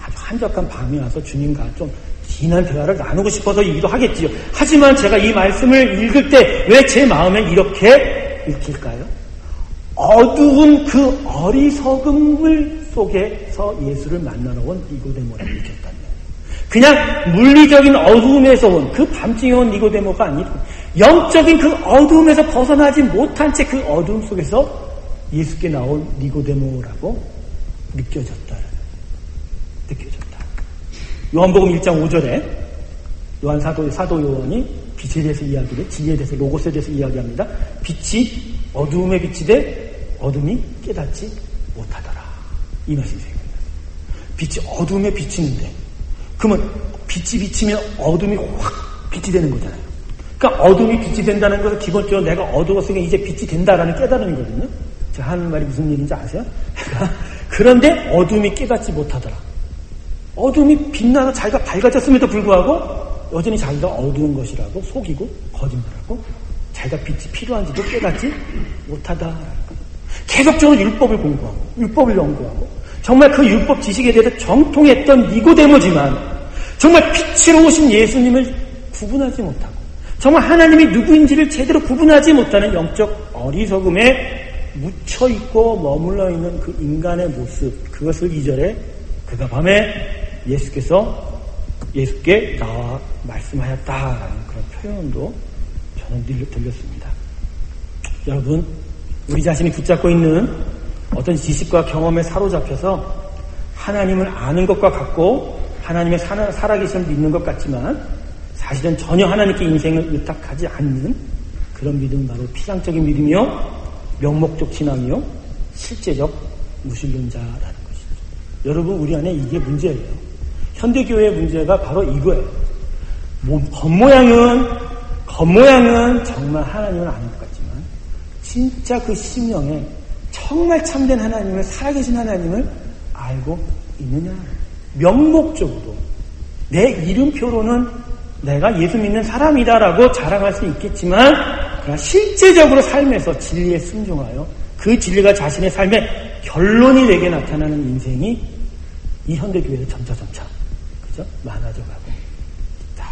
Speaker 1: 아주 한적한 밤에 와서 주님과 좀 진한 대화를 나누고 싶어서이기도 하겠지요. 하지만 제가 이 말씀을 읽을 때 왜 제 마음에 이렇게 읽힐까요? 어두운 그 어리석음을 속에서 예수를 만나러 온 니고데모라고 읽혔다면, 그냥 물리적인 어두움에서 온 그 밤중에 온 니고데모가 아니라 영적인 그 어두움에서 벗어나지 못한 채 그 어두움 속에서 예수께 나온 니고데모라고 느껴졌다. 요한복음 1장 5절에 요한 사도 요한이 빛에 대해서 이야기를, 지혜에 대해서, 로고스에 대해서 이야기합니다. 빛이 어두움에 비치되 어둠이 깨닫지 못하더라. 이 말씀이 생각납니다. 빛이 어둠에 비치는데, 그러면 빛이 비치면 어둠이 확 빛이 되는 거잖아요. 그러니까 어둠이 빛이 된다는 것은 기본적으로 내가 어두웠으니까 이제 빛이 된다라는 깨달음이거든요. 제가 하는 말이 무슨 일인지 아세요? 그런데 어둠이 깨닫지 못하더라. 어둠이 빛나서 자기가 밝아졌음에도 불구하고 여전히 자기가 어두운 것이라고 속이고 거짓말하고 자기가 빛이 필요한지도 깨닫지 못하다라는 거예요. 계속적으로 율법을 공부하고 율법을 연구하고 정말 그 율법 지식에 대해서 정통했던 니고데모지만 정말 빛으로 오신 예수님을 구분하지 못하고 정말 하나님이 누구인지를 제대로 구분하지 못하는 영적 어리석음에 묻혀있고 머물러 있는 그 인간의 모습, 그것을 2절에 그가 밤에 예수께 나와 말씀하였다라는 그런 표현도 저는 들렸습니다. 여러분, 우리 자신이 붙잡고 있는 어떤 지식과 경험에 사로잡혀서 하나님을 아는 것과 같고 하나님의 살아계심을 믿는 것 같지만 사실은 전혀 하나님께 인생을 의탁하지 않는 그런 믿음은 바로 피상적인 믿음이요, 명목적 신앙이요, 실제적 무신론자라는 것이죠. 여러분, 우리 안에 이게 문제예요. 현대교회의 문제가 바로 이거예요. 겉모양은 정말 하나님을 아는 것 같지만 진짜 그 심령에 정말 참된 하나님을, 살아계신 하나님을 알고 있느냐. 명목적으로 내 이름표로는 내가 예수 믿는 사람이다라고 자랑할 수 있겠지만 그러나 실제적으로 삶에서 진리에 순종하여 그 진리가 자신의 삶의 결론이 되게 나타나는 인생이 이 현대교회에서 점차 그죠? 많아져 가고 있다.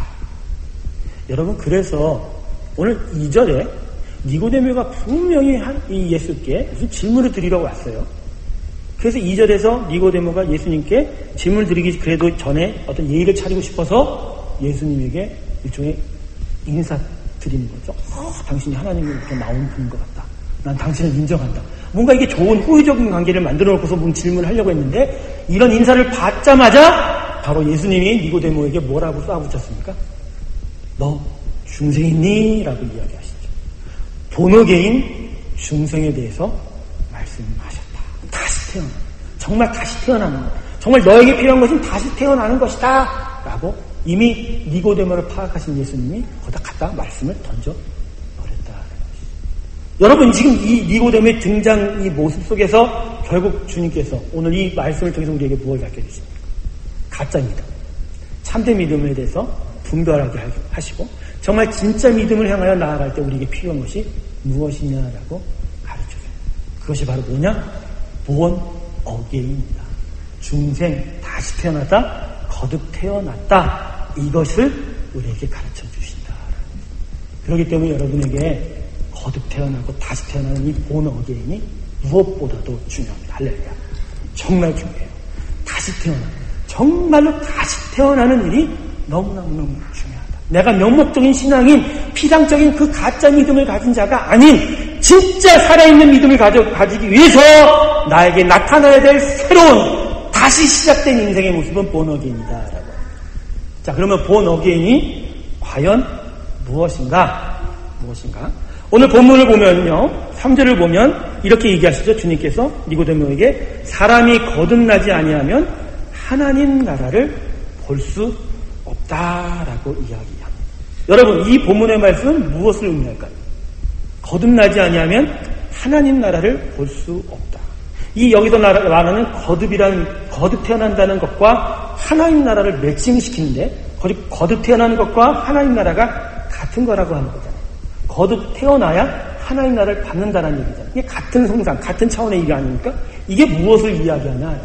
Speaker 1: 여러분, 그래서 오늘 2절에 니고데모가 분명히 이 예수께 무슨 질문을 드리려고 왔어요. 그래서 2절에서 니고데모가 예수님께 질문을 드리기 그래도 전에 어떤 예의를 차리고 싶어서 예수님에게 일종의 인사 드리는 거죠. 당신이 하나님이 이렇게 나온 분인 것 같다. 난 당신을 인정한다. 뭔가 이게 좋은 호의적인 관계를 만들어 놓고서 뭔 질문을 하려고 했는데 이런 인사를 받자마자 바로 예수님이 니고데모에게 뭐라고 쏴붙였습니까? 너 중생이니? 라고 이야기하시죠. 본어게인 중생에 대해서 말씀하셨다. 다시 태어나. 정말 다시 태어나는 것. 정말 너에게 필요한 것은 다시 태어나는 것이다. 라고 이미 니고데모를 파악하신 예수님이 거기다 갖다 말씀을 던져버렸다는 것이죠. 여러분, 지금 이 니고데모의 등장 이 모습 속에서 결국 주님께서 오늘 이 말씀을 통해서 우리에게 무엇을 가르쳐주십니까? 가짜 믿음, 참된 믿음에 대해서 분별하게 하시고 정말 진짜 믿음을 향하여 나아갈 때 우리에게 필요한 것이 무엇이냐라고 가르쳐줘요. 그것이 바로 뭐냐? born again입니다. 중생, 다시 태어났다, 거듭 태어났다. 이것을 우리에게 가르쳐 주신다. 그렇기 때문에 여러분에게 거듭 태어나고 다시 태어나는 이 born again이 무엇보다도 중요합니다. 할렐루야. 정말 중요해요. 다시 태어나는, 정말로 다시 태어나는 일이 너무너무 중요하다. 내가 명목적인 신앙인 피상적인 그 가짜 믿음을 가진 자가 아닌 진짜 살아있는 믿음을 가지기 위해서 나에게 나타나야 될 새로운 다시 시작된 인생의 모습은 born again이다. 자, 그러면 born again이 과연 무엇인가? 오늘 본문을 보면요, 3절을 보면 이렇게 얘기하시죠. 주님께서 니고데모에게 사람이 거듭나지 아니하면 하나님 나라를 볼 수 없다라고 이야기합니다. 여러분, 이 본문의 말씀은 무엇을 의미할까요? 거듭나지 아니하면 하나님 나라를 볼 수 없다. 이 여기서 말하는 거듭 태어난다는 것과 하나님 나라를 매칭시키는데, 거듭 태어나는 것과 하나님 나라가 같은 거라고 하는 거잖아요. 거듭 태어나야 하나님 나라를 받는다는 얘기잖아요. 이게 같은 성상, 같은 차원의 일이 아닙니까? 이게 무엇을 이야기하냐?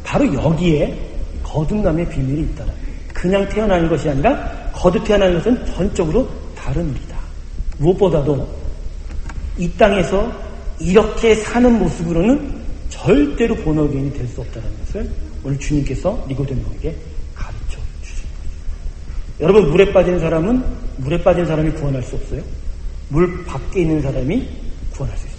Speaker 1: 바로 여기에 거듭남의 비밀이 있다는 거예요. 그냥 태어나는 것이 아니라 거듭 태어나는 것은 전적으로 다른 일이다. 무엇보다도 이 땅에서 이렇게 사는 모습으로는 절대로 본어게인이 될 수 없다는 것을 오늘 주님께서 니고데모에게 가르쳐 주신 거죠. 여러분, 물에 빠진 사람이 구원할 수 없어요. 물 밖에 있는 사람이 구원할 수 있어요.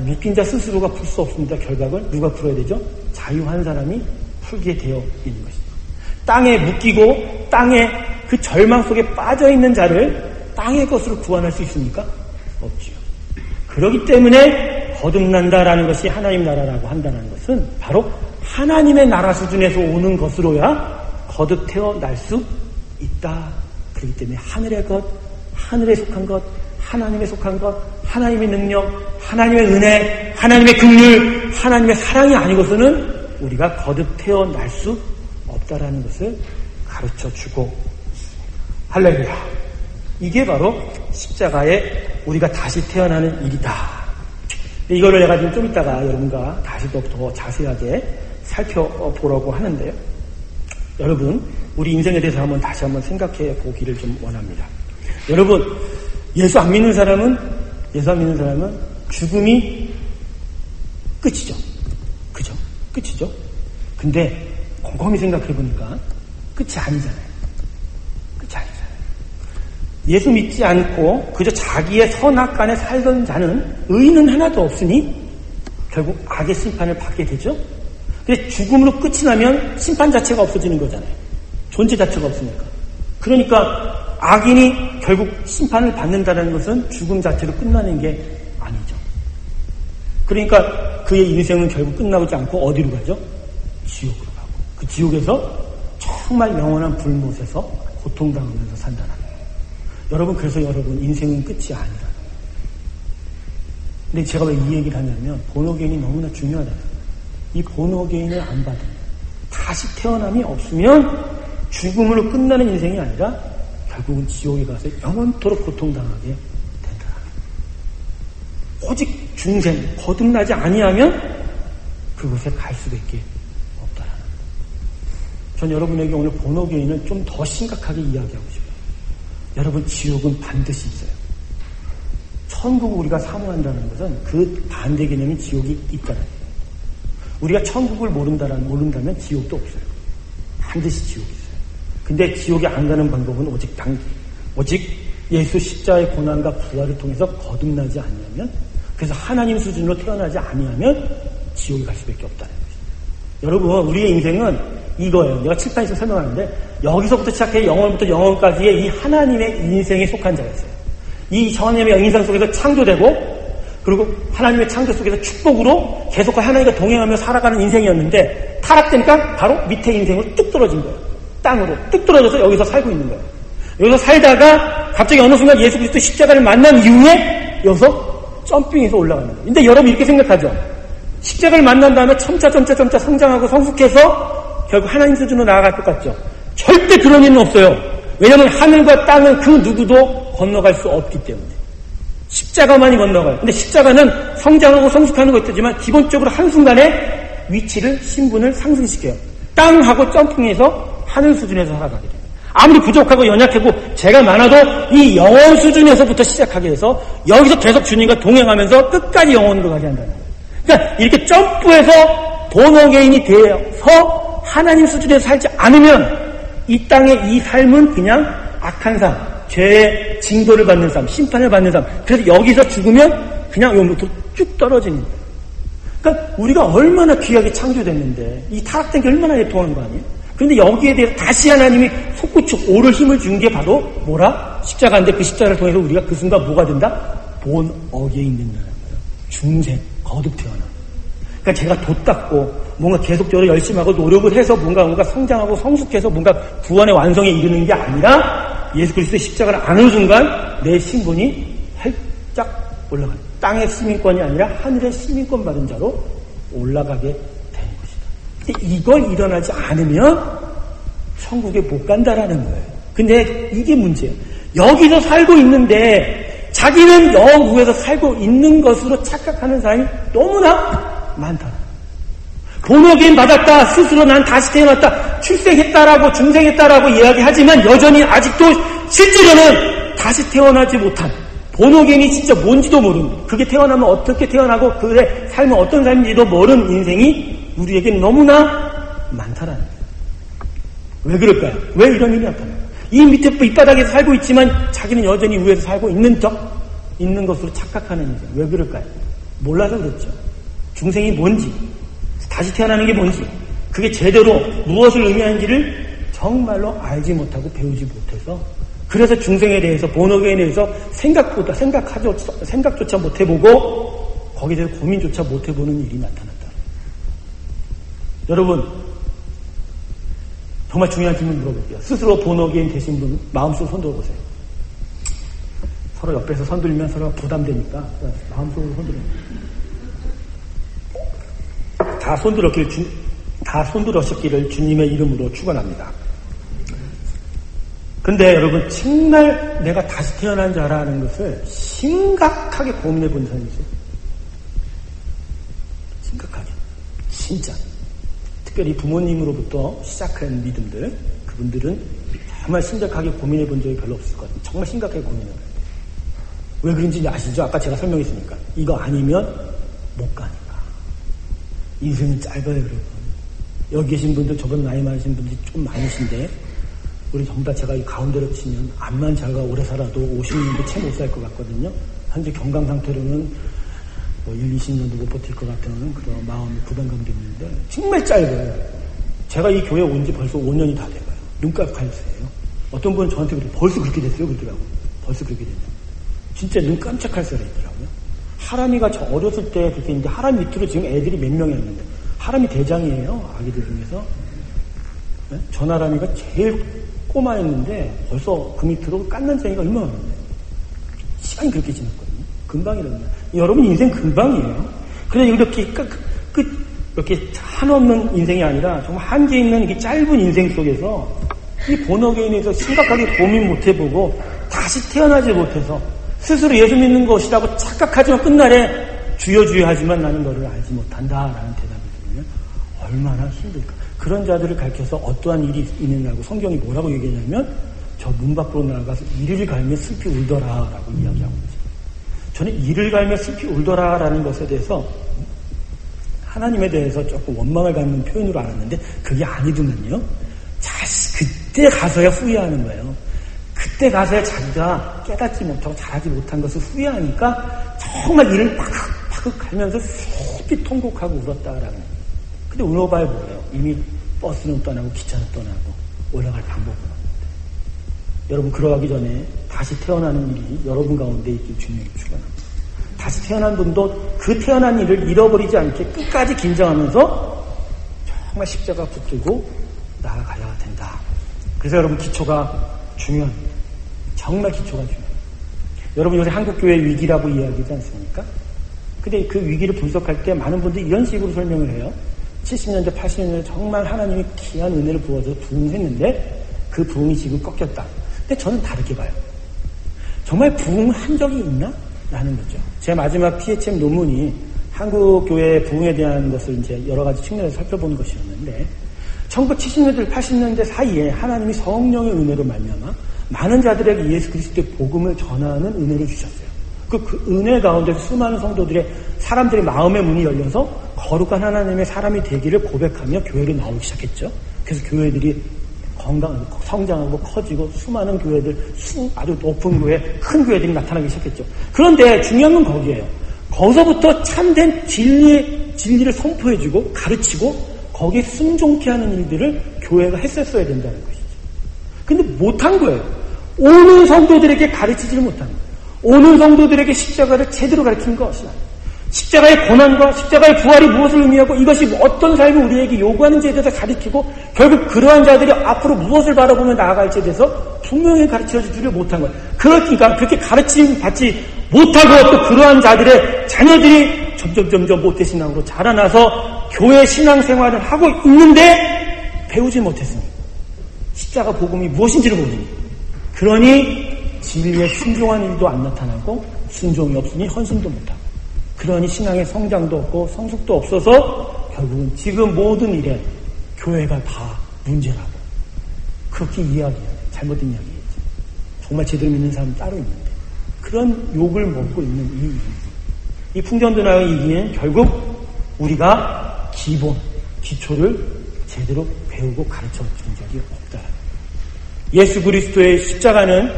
Speaker 1: 묶인 자 스스로가 풀 수 없습니다. 결박을 누가 풀어야 되죠? 자유한 사람이 풀게 되어 있는 것입니다. 땅에 묶이고 땅에 그 절망 속에 빠져 있는 자를 땅의 것으로 구원할 수 있습니까? 없지요. 그렇기 때문에 거듭난다라는 것이 하나님 나라라고 한다는 것은 바로 하나님의 나라 수준에서 오는 것으로야 거듭 태어날 수 있다. 그렇기 때문에 하늘의 것, 하늘에 속한 것, 하나님에 속한 것, 하나님의 능력, 하나님의 은혜, 하나님의 긍휼, 하나님의 사랑이 아니고서는 우리가 거듭 태어날 수 없다라는 것을 가르쳐주고 할렐루야. 이게 바로 십자가에 우리가 다시 태어나는 일이다. 이거를 내가 좀 이따가 여러분과 다시 더 자세하게 살펴보려고 하는데요. 여러분, 우리 인생에 대해서 다시 한번 생각해 보기를 좀 원합니다. 여러분, 예수 안 믿는 사람은 죽음이 끝이죠. 그죠? 끝이죠. 근데 곰곰이 생각해 보니까 끝이 아니잖아요. 예수 믿지 않고 그저 자기의 선악간에 살던 자는 의인은 하나도 없으니 결국 악의 심판을 받게 되죠. 근데 죽음으로 끝이 나면 심판 자체가 없어지는 거잖아요. 존재 자체가 없으니까. 그러니까 악인이 결국 심판을 받는다는 것은 죽음 자체로 끝나는 게 아니죠. 그러니까 그의 인생은 결국 끝나지 않고 어디로 가죠? 지옥으로 가고, 그 지옥에서 정말 영원한 불못에서 고통당하면서 산다는 거예요. 여러분, 그래서 여러분 인생은 끝이 아니라는 거예요. 근데 제가 왜 이 얘기를 하냐면 본어게인이 너무나 중요하다. 이 본어게인을 안 받으면, 다시 태어남이 없으면 죽음으로 끝나는 인생이 아니라 결국은 지옥에 가서 영원토록 고통당하게 된다. 오직 중생, 거듭나지 아니하면 그곳에 갈 수밖에 없다라는 거예요. 전 여러분에게 오늘 본어게인을 좀 더 심각하게 이야기하고 싶어요. 여러분, 지옥은 반드시 있어요. 천국을 우리가 사모한다는 것은 그 반대 개념이 지옥이 있다는 거예요. 우리가 천국을 모른다면 지옥도 없어요. 반드시 지옥이 있어요. 근데 지옥에 안 가는 방법은 오직 예수 십자가의 고난과 부활을 통해서 거듭나지 아니하면, 그래서 하나님 수준으로 태어나지 아니하면 지옥에 갈 수밖에 없다는 것입니다. 여러분, 우리의 인생은 이거예요. 내가 칠판에서 설명하는데 여기서부터 시작해 영원부터 영원까지의 이 하나님의 인생에 속한 자였어요. 이 하나님의 인생 속에서 창조되고, 그리고 하나님의 창조 속에서 축복으로 계속 하나님과 동행하며 살아가는 인생이었는데 타락되니까 바로 밑에 인생으로 뚝 떨어진 거예요. 땅으로 뚝 떨어져서 여기서 살고 있는 거예요. 여기서 살다가 갑자기 어느 순간 예수 그리스도 십자가를 만난 이후에 여기서 점핑해서 올라가는 거예요. 근데 여러분 이렇게 생각하죠. 십자가를 만난 다음에 점차 성장하고 성숙해서 결국 하나님 수준으로 나아갈 것 같죠. 절대 그런 일은 없어요. 왜냐하면 하늘과 땅은 그 누구도 건너갈 수 없기 때문에. 십자가만이 건너가요. 근데 십자가는 성장하고 성숙하는 거 있지만 기본적으로 한순간에 위치를, 신분을 상승시켜요. 땅하고 점핑해서 하늘 수준에서 살아가게 돼요. 아무리 부족하고 연약하고 죄가 많아도 이 영원 수준에서부터 시작하게 해서 여기서 계속 주님과 동행하면서 끝까지 영원으로 가게 한다는 거예요. 그러니까 이렇게 점프해서 본어게인이 되어서 하나님 수준에서 살지 않으면 이 땅의 이 삶은 그냥 악한 삶, 죄의 징벌을 받는 삶, 심판을 받는 삶. 그래서 여기서 죽으면 그냥 영부터 쭉 떨어지는 거예요. 그러니까 우리가 얼마나 귀하게 창조됐는데 이 타락된 게 얼마나 애통한 거 아니에요? 그런데 여기에 대해서 다시 하나님이 솟구쳐 오를 힘을 준 게 바로 뭐라? 십자가인데 그 십자가를 통해서 우리가 그 순간 뭐가 된다? 본 어게인된다는 거예요. 중생, 거듭 태어나. 그러니까 제가 돛닦고 뭔가 계속적으로 열심히 하고 노력을 해서 뭔가 성장하고 성숙해서 뭔가 구원의 완성에 이르는 게 아니라 예수 그리스도의 십자가를 안는 순간 내 신분이 활짝 올라가요. 땅의 시민권이 아니라 하늘의 시민권 받은 자로 올라가게 되는 것이다. 근데 이걸 일어나지 않으면 천국에 못 간다라는 거예요. 근데 이게 문제예요. 여기서 살고 있는데 자기는 영우에서 살고 있는 것으로 착각하는 사람이 너무나 많다. 본어게인 받았다. 스스로 난 다시 태어났다. 출생했다라고 중생했다라고 이야기하지만 여전히 아직도 실제로는 다시 태어나지 못한 본어게인이 진짜 뭔지도 모르는, 그게 태어나면 어떻게 태어나고 그의 삶은 어떤 삶인지도 모르는 인생이 우리에게 너무나 많다라는 거예요. 왜 그럴까요? 왜 이런 일이 나타나요? 이 밑에 밑바닥에서 살고 있지만 자기는 여전히 위에서 살고 있는 것으로 착각하는 인생. 왜 그럴까요? 몰라서 그렇죠. 중생이 뭔지, 다시 태어나는 게 뭔지, 그게 제대로 무엇을 의미하는지를 정말로 알지 못하고 배우지 못해서, 그래서 중생에 대해서, 본어게인에 대해서 생각조차 못 해보고 거기에 대해서 고민조차 못 해보는 일이 나타났다. 여러분, 정말 중요한 질문 물어볼게요. 스스로 본어게인 되신 분 마음속으로 손 들어보세요. 서로 옆에서 손 들면 서로가 부담되니까 마음속으로 손 들어요. 다 손들으셨기를 주님의 이름으로 축원합니다. 근데 여러분, 정말 내가 다시 태어난 자라는 것을 심각하게 고민해 본 사람이 있어요. 심각하게. 진짜. 특별히 부모님으로부터 시작한 믿음들, 그분들은 정말 심각하게 고민해 본 적이 별로 없을 것 같아요. 정말 심각하게 고민해요. 왜 그런지 아시죠? 아까 제가 설명했으니까. 이거 아니면 못 가니까. 인생은 짧아요, 여러분. 여기 계신 분들, 저보다 나이 많으신 분들이 좀 많으신데, 우리 전부 다 제가 이 가운데로 치면, 암만 제가 오래 살아도 50년도 채 못 살 것 같거든요. 현재 건강 상태로는 1, 20년도 못 버틸 것 같다는 그런 마음이 부담감이 있는데, 정말 짧아요. 제가 이 교회 온 지 벌써 5년이 다 돼가요. 눈 깜짝할 새예요. 어떤 분은 저한테 그래요. 벌써 그렇게 됐어요? 그러더라고요. 벌써 그렇게 됐냐. 진짜 눈 깜짝할 새가 있더라고요. 하람이가 저 어렸을 때 그렇게 있는데, 하람 밑으로 지금 애들이 몇 명이었는데, 하람이 대장이에요. 아기들 중에서. 네? 전 하람이가 제일 꼬마였는데, 벌써 그 밑으로 깐난쟁이가 얼마나 많나요? 시간이 그렇게 지났거든요. 금방이라는 거예요. 여러분 인생 금방이에요. 그래서 이렇게 이렇게 한없는 인생이 아니라 정말 한계 있는 이 짧은 인생 속에서 이 본어게인에서 심각하게 고민 못 해보고 다시 태어나지 못해서 스스로 예수 믿는 것이라고 착각하지만 끝날에 주여 하지만 나는 너를 알지 못한다라는 대답이 들으면 얼마나 힘들까. 그런 자들을 가르쳐서 어떠한 일이 있느냐고 성경이 뭐라고 얘기하냐면 저 문 밖으로 나가서 이를 갈며 슬피 울더라라고 이야기하고 있어요. 저는 이를 갈며 슬피 울더라라는 것에 대해서 하나님에 대해서 조금 원망을 갖는 표현으로 알았는데 그게 아니더만요. 그때 가서야 후회하는 거예요. 그때 가서야 자기가 깨닫지 못하고 잘하지 못한 것을 후회하니까 정말 이를 파극 갈면서 슬피 통곡하고 울었다라는 거예요. 근데 울어봐야 뭐예요? 이미 버스는 떠나고 기차는 떠나고 올라갈 방법은 없는데. 여러분, 그러기 전에 다시 태어나는 일이 여러분 가운데 있길 주님이 축원합니다. 다시 태어난 분도 그 태어난 일을 잃어버리지 않게 끝까지 긴장하면서 정말 십자가 붙들고 나아가야 된다. 그래서 여러분, 기초가 중요합니다. 정말 기초가 중요합니다. 여러분, 요새 한국교회 위기라고 이야기하지 않습니까? 근데 그 위기를 분석할 때 많은 분들이 이런 식으로 설명을 해요. 70년대, 80년대 정말 하나님이 귀한 은혜를 부어서 부흥했는데 그 부흥이 지금 꺾였다. 근데 저는 다르게 봐요. 정말 부흥을 한 적이 있나? 라는 거죠. 제 마지막 PHM 논문이 한국교회 부흥에 대한 것을 이제 여러 가지 측면에서 살펴본 것이었는데 1970년대, 80년대 사이에 하나님이 성령의 은혜로 말미암아 많은 자들에게 예수 그리스도의 복음을 전하는 은혜를 주셨어요. 그 은혜 가운데 수많은 성도들의 사람들의 마음의 문이 열려서 거룩한 하나님의 사람이 되기를 고백하며 교회로 나오기 시작했죠. 그래서 교회들이 성장하고 커지고 수많은 교회들, 아주 높은 교회, 큰 교회들이 나타나기 시작했죠. 그런데 중요한 건 거기에요. 거기서부터 참된 진리를 선포해주고 가르치고 거기에 순종케 하는 일들을 교회가 했었어야 된다는 것이죠. 근데 못한 거예요. 오는 성도들에게 가르치지를 못한 거예요. 오늘 성도들에게 십자가를 제대로 가르치는 것이 아니에요. 십자가의 고난과 십자가의 부활이 무엇을 의미하고 이것이 어떤 삶을 우리에게 요구하는지에 대해서 가르치고 결국 그러한 자들이 앞으로 무엇을 바라보며 나아갈지에 대해서 분명히 가르쳐주지를 못한 거예요. 그러니까 그렇게 가르침 받지 못하고 또 그러한 자들의 자녀들이 점점 못된 신앙으로 자라나서 교회 신앙생활을 하고 있는데 배우지 못했으니 십자가 복음이 무엇인지를 모르니 그러니 진리에 순종한 일도 안 나타나고 순종이 없으니 헌신도 못하고 그러니 신앙의 성장도 없고 성숙도 없어서 결국은 지금 모든 일에 교회가 다 문제라고 그렇게 이야기해요. 잘못된 이야기겠죠. 정말 제대로 믿는 사람은 따로 있는데 그런 욕을 먹고 있는 이 풍전도나의 이기는 결국 우리가 기초를 제대로 배우고 가르쳐주는 적이 없다라는 거예요. 예수 그리스도의 십자가는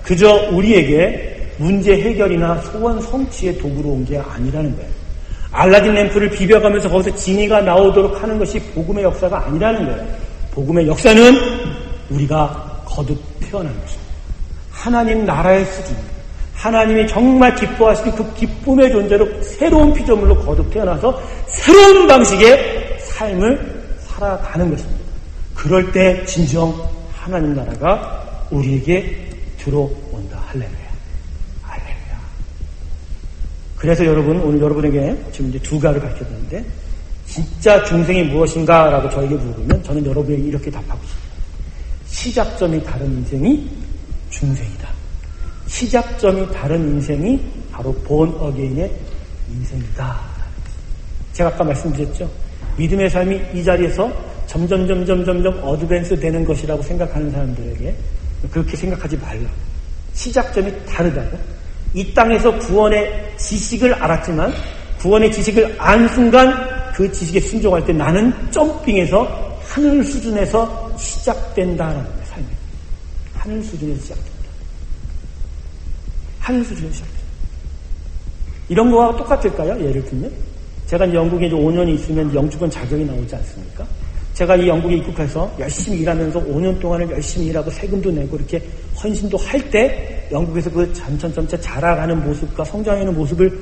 Speaker 1: 그저 우리에게 문제 해결이나 소원 성취의 도구로 온 게 아니라는 거예요. 알라딘 램프를 비벼가면서 거기서 진이가 나오도록 하는 것이 복음의 역사가 아니라는 거예요. 복음의 역사는 우리가 거듭 태어난 것입니다. 하나님 나라의 수준입니다. 하나님이 정말 기뻐하시는 그 기쁨의 존재로 새로운 피조물로 거듭 태어나서 새로운 방식의 삶을 살아가는 것입니다. 그럴 때 진정 하나님 나라가 우리에게 들어온다. 할렐루야. 그래서 여러분, 오늘 여러분에게 지금 이제 두 가지를 밝혀드렸는데, 진짜 중생이 무엇인가라고 저에게 물어보면 저는 여러분에게 이렇게 답하고 싶습니다. 시작점이 다른 인생이 중생이다. 시작점이 다른 인생이 바로 본 어게인의 인생이다. 제가 아까 말씀드렸죠. 믿음의 삶이 이 자리에서 점점 어드밴스 되는 것이라고 생각하는 사람들에게 그렇게 생각하지 말라. 시작점이 다르다고. 이 땅에서 구원의 지식을 알았지만 구원의 지식을 안 순간 그 지식에 순종할 때 나는 점핑해서 하늘 수준에서 시작된다는 거예요. 삶이. 하늘 수준에서 시작된다. 하늘 수준에서 시작된다. 이런 거와 똑같을까요? 예를 들면 제가 이제 영국에 이제 5년이 있으면 영주권 자격이 나오지 않습니까? 제가 이 영국에 입국해서 열심히 일하면서 5년 동안을 열심히 일하고 세금도 내고 이렇게 헌신도 할 때 영국에서 그 점차 자라가는 모습과 성장하는 모습을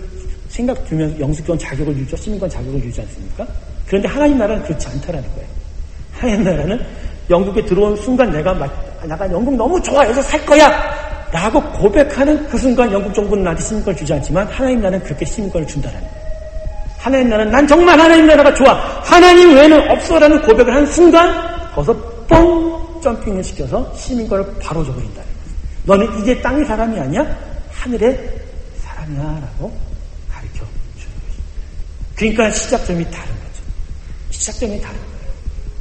Speaker 1: 생각 들면서 영주권 자격을 유지하고 시민권 자격을 유지하지 않습니까? 그런데 하나님 나라는 그렇지 않다라는 거예요. 하나님 나라는 영국에 들어온 순간 내가 영국 너무 좋아 여기서 살 거야 라고 고백하는 그 순간 영국 정부는 나한테 시민권을 주지 않지만 하나님 나라는 그렇게 시민권을 준다라는 거예요. 하나님 나라는 난 정말 하나님 나라가 좋아. 하나님 외에는 없어라는 고백을 한 순간 거기서 뻥 점핑을 시켜서 시민권을 바로 줘버린다. 너는 이제 땅의 사람이 아니야? 하늘의 사람이야 라고 가르쳐 주는 것입니다. 그러니까 시작점이 다른 거죠. 시작점이 다른 거예요.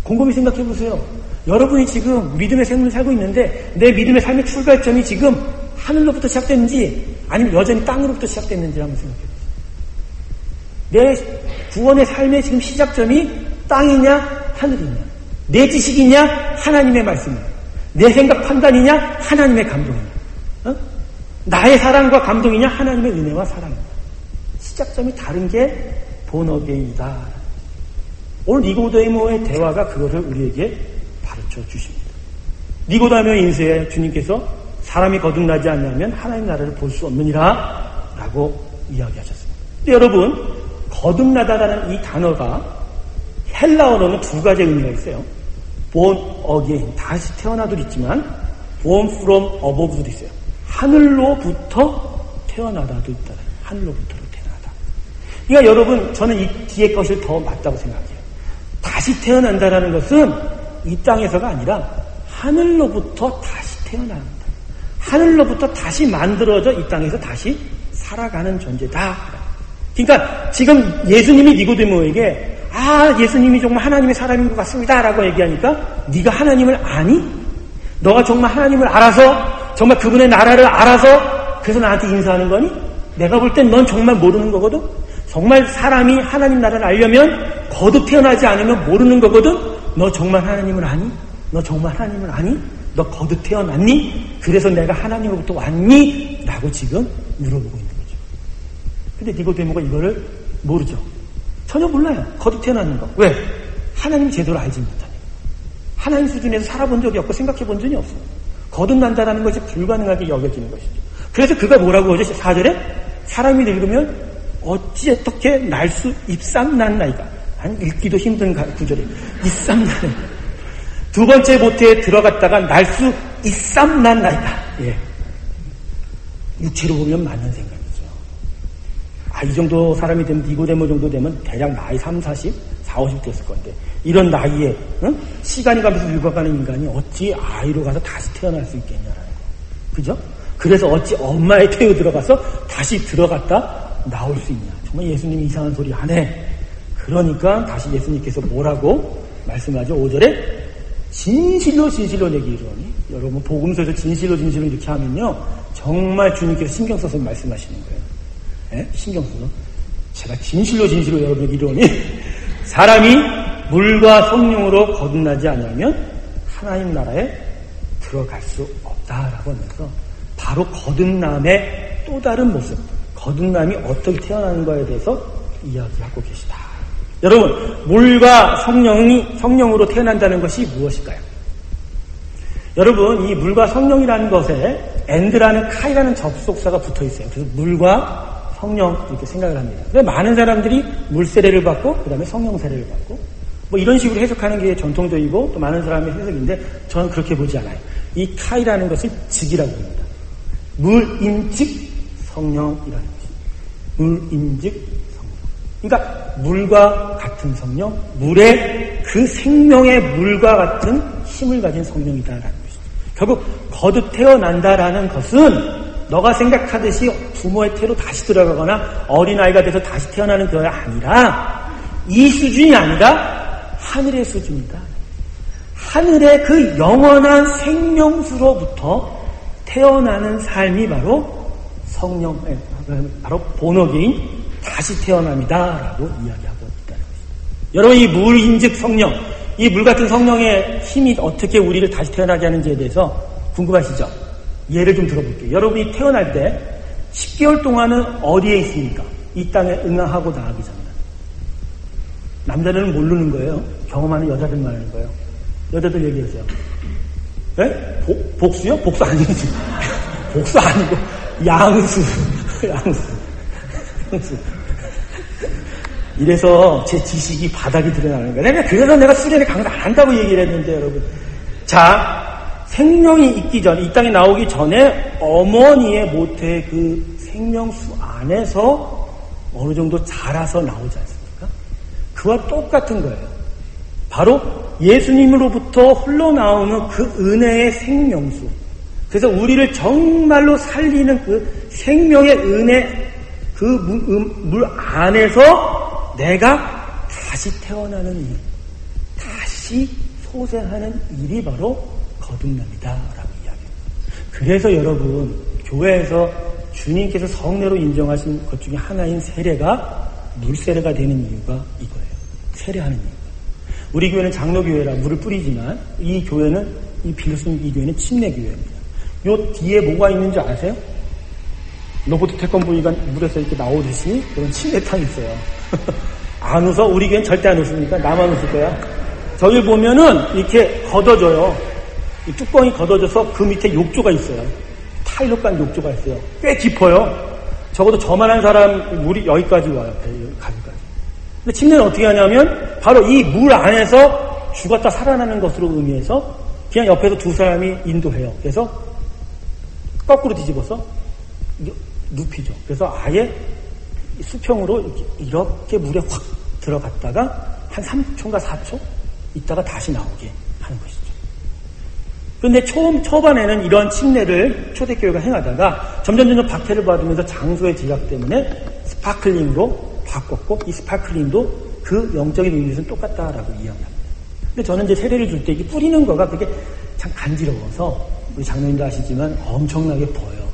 Speaker 1: 곰곰이 생각해 보세요. 여러분이 지금 믿음의 삶을 살고 있는데 내 믿음의 삶의 출발점이 지금 하늘로부터 시작됐는지 아니면 여전히 땅으로부터 시작됐는지 한번 생각해 보세요. 내 구원의 삶의 지금 시작점이 땅이냐 하늘이냐 내 지식이냐 하나님의 말씀이냐 내 생각 판단이냐 하나님의 감동이냐 나의 사랑과 감동이냐 하나님의 은혜와 사랑이냐 시작점이 다른 게 본어게인이다. 오늘 니고데모의 대화가 그것을 우리에게 가르쳐 주십니다. 니고데모 인수에 주님께서 사람이 거듭나지 않냐면 하나님 나라를 볼 수 없느니라 라고 이야기하셨습니다. 근데 여러분 거듭나다라는 이 단어가 헬라어로는 두 가지 의미가 있어요. born again, 다시 태어나도 있지만 born from above도 있어요. 하늘로부터 태어나다도 있다. 하늘로부터 태어나다. 그러니까 여러분 저는 이 뒤에 것을 더 맞다고 생각해요. 다시 태어난다라는 것은 이 땅에서가 아니라 하늘로부터 다시 태어난다. 하늘로부터 다시 만들어져 이 땅에서 다시 살아가는 존재다. 그러니까 지금 예수님이 니고데모에게 예수님이 정말 하나님의 사람인 것 같습니다 라고 얘기하니까 네가 하나님을 아니? 너가 정말 하나님을 알아서 정말 그분의 나라를 알아서 그래서 나한테 인사하는 거니? 내가 볼 땐 넌 정말 모르는 거거든? 정말 사람이 하나님 나라를 알려면 거듭 태어나지 않으면 모르는 거거든? 너 정말 하나님을 아니? 너 정말 하나님을 아니? 너 거듭 태어났니? 그래서 내가 하나님으로부터 왔니? 라고 지금 물어보고 있는 거죠. 근데 니고데모가 이거를 모르죠. 전혀 몰라요. 거듭 태어나는 거. 왜? 하나님 제대로 알지 못하네. 하나님 수준에서 살아본 적이 없고 생각해 본 적이 없어요. 거듭난다라는 것이 불가능하게 여겨지는 것이죠. 그래서 그가 뭐라고 하죠? 4절에 사람이 늙으면 어떻게 날 수 입삼난 나이가. 아니 읽기도 힘든 구절에 입삼나는 두 번째 모태에 들어갔다가 날 수 입삼난 나이가. 예. 육체로 보면 맞는 생각이죠. 이 정도 사람이 되면 니고데모 정도 되면 대략 나이 30, 40, 50 됐을 건데 이런 나이에 시간이 가면서 늙어가는 인간이 어찌 아이로 가서 다시 태어날 수 있겠냐라는 거. 그죠? 그래서 어찌 엄마의 태에 들어가서 다시 들어갔다 나올 수 있냐. 정말 예수님이 이상한 소리 안 해. 그러니까 다시 예수님께서 뭐라고 말씀하죠? 5절에 진실로 진실로 내게 이르노니. 여러분 복음서에서 진실로 진실로 이렇게 하면요 정말 주님께서 신경 써서 말씀하시는 거예요. 예? 신경 써서 제가 진실로 진실로 여러분에게 이르노니 사람이 물과 성령으로 거듭나지 않으면 하나님 나라에 들어갈 수 없다라고 하면서 바로 거듭남의 또 다른 모습, 거듭남이 어떻게 태어나는 거에 대해서 이야기하고 계시다. 여러분, 물과 성령으로 태어난다는 것이 무엇일까요? 여러분, 이 물과 성령이라는 것에 and라는 카이라는 접속사가 붙어 있어요. 그래서 물과 성령 이렇게 생각을 합니다. 그래서 많은 사람들이 물 세례를 받고 그 다음에 성령 세례를 받고 뭐 이런 식으로 해석하는 게 전통적이고 또 많은 사람의 해석인데 저는 그렇게 보지 않아요. 이 카이라는 것을 즉이라고 합니다. 물인즉 성령이라는 것입니다. 물인즉 성령. 그러니까 물과 같은 성령, 물의 그 생명의 물과 같은 힘을 가진 성령이다라는 것이죠. 결국 거듭 태어난다라는 것은 너가 생각하듯이 부모의 태로 다시 들어가거나 어린아이가 돼서 다시 태어나는 게 아니라 이 수준이 아니라 하늘의 수준이다. 하늘의 그 영원한 생명수로부터 태어나는 삶이 바로 성령, 바로 본어게인 다시 태어남이다라고 이야기하고 있다는 것입니다. 여러분 이 물인즉 성령, 이 물 같은 성령의 힘이 어떻게 우리를 다시 태어나게 하는지에 대해서 궁금하시죠? 예를 좀 들어볼게요. 여러분이 태어날 때 10개월 동안은 어디에 있습니까? 이 땅에 응하하고 나가기 전에. 남자들은 모르는 거예요. 경험하는 여자들만 하는 거예요. 여자들 얘기하세요. 네? 복수요? 복수 아니지. 복수 아니고 양수. 이래서 제 지식이 바닥이 드러나는 거예요. 그래서 내가 수련회 강사 안 한다고 얘기를 했는데 여러분. 자, 생명이 있기 전, 이 땅에 나오기 전에 어머니의 모태의 그 생명수 안에서 어느 정도 자라서 나오지 않습니까? 그와 똑같은 거예요. 바로 예수님으로부터 흘러나오는 그 은혜의 생명수. 그래서 우리를 정말로 살리는 그 생명의 은혜, 그 물 안에서 내가 다시 태어나는 일, 다시 소생하는 일이 바로 거듭납니다라고 이야기합니다. 그래서 여러분 교회에서 주님께서 성례로 인정하신 것 중에 하나인 세례가 물세례가 되는 이유가 이거예요. 세례하는 이유가. 우리 교회는 장로교회라 물을 뿌리지만 이 교회는 이 빌로스님 이 교회는 침례교회입니다. 요 뒤에 뭐가 있는지 아세요? 로버트 태권브이가 물에서 이렇게 나오듯이 그런 침례탕이 있어요. 안 웃어? 우리 교회는 절대 안 웃습니까? 나만 웃을 거야. 저길 보면은 이렇게 걷어져요. 이 뚜껑이 걷어져서 그 밑에 욕조가 있어요. 타일로 깐 욕조가 있어요. 꽤 깊어요. 적어도 저만한 사람 물이 여기까지 와요. 가기까지. 근데 침례는 어떻게 하냐면 바로 이 물 안에서 죽었다 살아나는 것으로 의미해서 그냥 옆에서 두 사람이 인도해요. 그래서 거꾸로 뒤집어서 눕히죠. 그래서 아예 수평으로 이렇게 물에 확 들어갔다가 한 3초인가 4초 있다가 다시 나오게 하는 것이죠. 그런데 초반에는 이런 침례를 초대교회가 행하다가 점점 박해를 받으면서 장소의 제약 때문에 스파클링으로 바꿨고 이 스파클링도 그 영적인 의미에서는 똑같다라고 이야기합니다. 근데 저는 이제 세례를 줄 때 이게 뿌리는 거가 그게 참 간지러워서 우리 장로님도 아시지만 엄청나게 버요.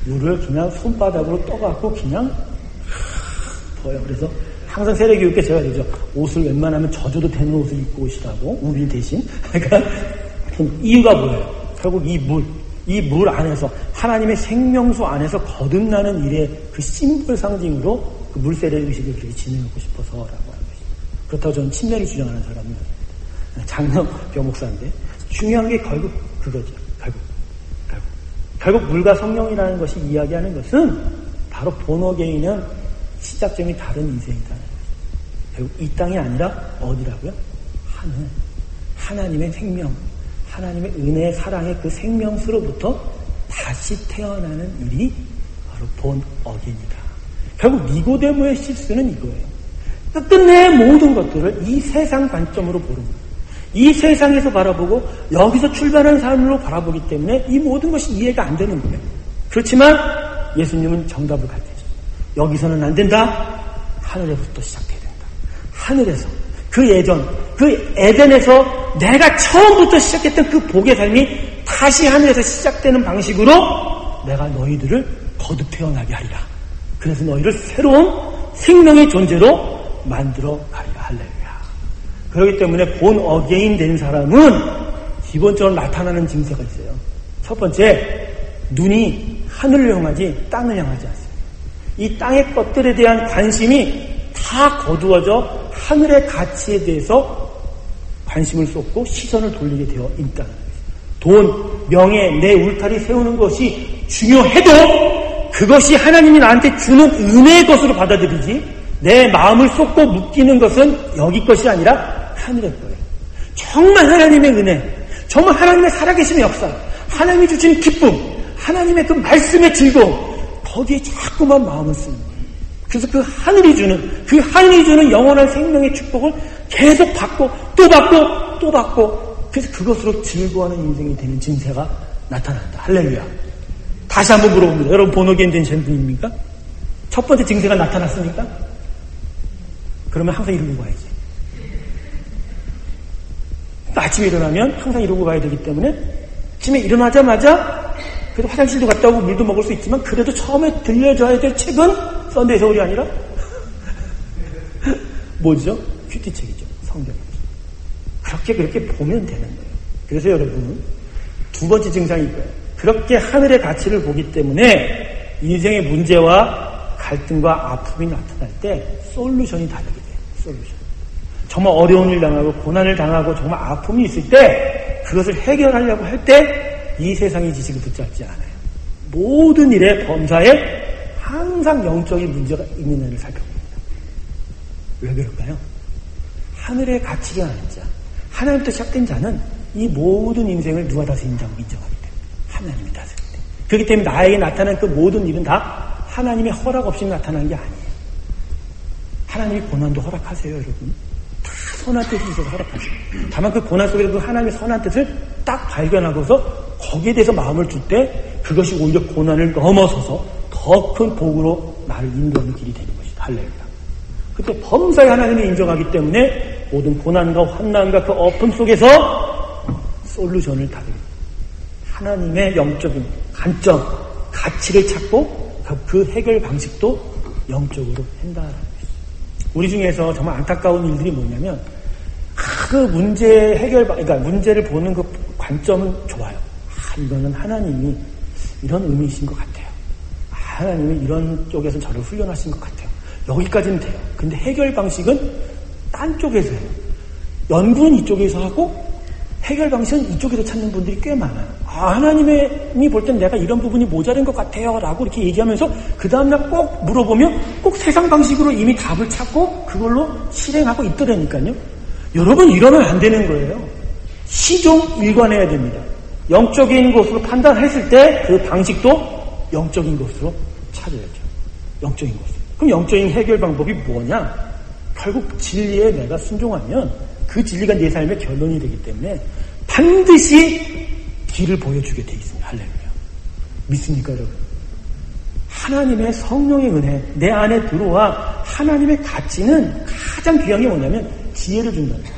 Speaker 1: 물을 그냥 손바닥으로 떠갖고 그냥 버요. 그래서 항상 세례교육에 제가 되죠. 옷을 웬만하면 젖어도 되는 옷을 입고 오시라고 우리 대신. 그러니까 이유가 뭐예요? 결국 이 물 안에서 하나님의 생명수 안에서 거듭나는 일의 그 심벌 상징으로 그 물세례 의식을 그렇게 진행하고 싶어서라고 하는 것이죠. 그렇다고 저는 침례를 주장하는 사람입니다. 장로 벼목사인데 중요한 게 결국 그거죠. 결국 결국 물과 성령이라는 것이 이야기하는 것은 바로 본어게인은 시작점이 다른 인생이다. 결국 이 땅이 아니라 어디라고요? 하늘. 하나님의 생명, 하나님의 은혜의 사랑의 그 생명수로부터 다시 태어나는 일이 바로 본어게인이다. 결국 니고데모의 실수는 이거예요. 끝내 모든 것들을 이 세상 관점으로 보는 거예요. 이 세상에서 바라보고 여기서 출발하는 삶으로 바라보기 때문에 이 모든 것이 이해가 안 되는 거예요. 그렇지만 예수님은 정답을 가르쳐주세요. 여기서는 안 된다. 하늘에서부터 시작해야 된다. 하늘에서 그 예전, 그 에덴에서 내가 처음부터 시작했던 그 복의 삶이 다시 하늘에서 시작되는 방식으로 내가 너희들을 거듭 태어나게 하리라. 그래서 너희를 새로운 생명의 존재로 만들어 가리라. 할렐루야. 그렇기 때문에 본 어게인 된 사람은 기본적으로 나타나는 증세가 있어요. 첫 번째, 눈이 하늘을 향하지 땅을 향하지 않습니다. 이 땅의 것들에 대한 관심이 다 거두어져 하늘의 가치에 대해서 관심을 쏟고 시선을 돌리게 되어 있다는 거예요. 돈, 명예, 내 울타리 세우는 것이 중요해도 그것이 하나님이 나한테 주는 은혜의 것으로 받아들이지 내 마음을 쏟고 묶이는 것은 여기 것이 아니라 하늘의 거예요. 정말 하나님의 은혜, 정말 하나님의 살아계심의 역사, 하나님이 주신 기쁨, 하나님의 그 말씀의 즐거움, 거기에 자꾸만 마음을 쓰는 거예요. 그래서 그 하늘이 주는 영원한 생명의 축복을 계속 받고 또 받고 또 받고, 그래서 그것으로 즐거워하는 인생이 되는 증세가 나타난다. 할렐루야. 다시 한번 물어봅니다. 여러분 본어게인 된 분입니까? 첫 번째 증세가 나타났습니까? 그러면 항상 이러고 가야지. 아침에 일어나면 항상 이러고 가야 되기 때문에 아침에 일어나자마자 그래도 화장실도 갔다 오고 물도 먹을 수 있지만 그래도 처음에 들려줘야 될 책은 썬데이 서울이 아니라 뭐죠? 큐티책이죠. 성경이죠. 그렇게 보면 되는 거예요. 그래서 여러분 두 번째 증상이 이거예요. 그렇게 하늘의 가치를 보기 때문에 인생의 문제와 갈등과 아픔이 나타날 때 솔루션이 다르게 돼요. 솔루션. 정말 어려운 일 당하고 고난을 당하고 정말 아픔이 있을 때 그것을 해결하려고 할 때 이 세상의 지식을 붙잡지 않아요. 모든 일의 범사에 항상 영적인 문제가 있는 애를 살펴봅니다. 왜 그럴까요? 하늘의 가치를 아는 자, 하나님부터 시작된 자는 이 모든 인생을 누가 다스린다고 인정하기 때문에 하나님이 다스린다. 그렇기 때문에 나에게 나타난 그 모든 일은 다 하나님의 허락 없이 나타난 게 아니에요. 하나님이 고난도 허락하세요, 여러분. 다 선한 뜻이 있어서 허락하세요. 다만 그 고난 속에서 그 하나님의 선한 뜻을 딱 발견하고서 거기에 대해서 마음을 줄 때 그것이 오히려 고난을 넘어서서 더 큰 복으로 나를 인도하는 길이 되는 것이다. 할렐루야. 그때 범사에 하나님이 인정하기 때문에 모든 고난과 환난과 그 어픔 속에서 솔루션을 다듬는 하나님의 영적인 관점, 가치를 찾고 그 해결 방식도 영적으로 한다라는 것이죠. 우리 중에서 정말 안타까운 일들이 뭐냐면 그 문제 해결, 그러니까 문제를 보는 그 관점은 좋아요. 이거는 하나님이 이런 의미이신 것 같아요. 하나님이 이런 쪽에서 저를 훈련하신 것 같아요. 여기까지는 돼요. 근데 해결 방식은 딴 쪽에서 해요. 연구는 이쪽에서 하고 해결 방식은 이쪽에서 찾는 분들이 꽤 많아요. 하나님이 볼 땐 내가 이런 부분이 모자란 것 같아요 라고 이렇게 얘기하면서 그 다음날 꼭 물어보면 꼭 세상 방식으로 이미 답을 찾고 그걸로 실행하고 있더라니까요. 여러분 이러면 안 되는 거예요. 시종 일관해야 됩니다. 영적인 것으로 판단했을 때 그 방식도 영적인 것으로 찾아야죠. 영적인 것으로. 그럼 영적인 해결 방법이 뭐냐? 결국 진리에 내가 순종하면 그 진리가 내 삶의 결론이 되기 때문에 반드시 길을 보여주게 돼 있습니다. 할렐루야. 믿습니까, 여러분? 하나님의 성령의 은혜, 내 안에 들어와 하나님의 가치는 가장 귀한 게 뭐냐면 지혜를 준다는 거예요.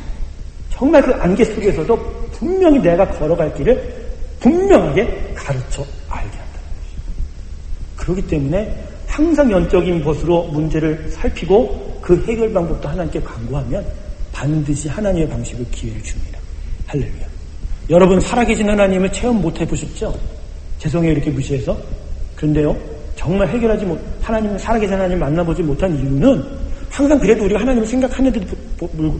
Speaker 1: 정말 그 안개 속에서도 분명히 내가 걸어갈 길을 분명하게 가르쳐 알게 한다는 것이죠. 그렇기 때문에 항상 영적인 것으로 문제를 살피고 그 해결 방법도 하나님께 간구하면 반드시 하나님의 방식으로 기회를 줍니다. 할렐루야. 여러분 살아계신 하나님을 체험 못 해보셨죠? 죄송해요 이렇게 무시해서. 그런데요 정말 해결하지 못, 하나님 살아계신 하나님 만나보지 못한 이유는 항상 그래도 우리가 하나님을 생각하는데도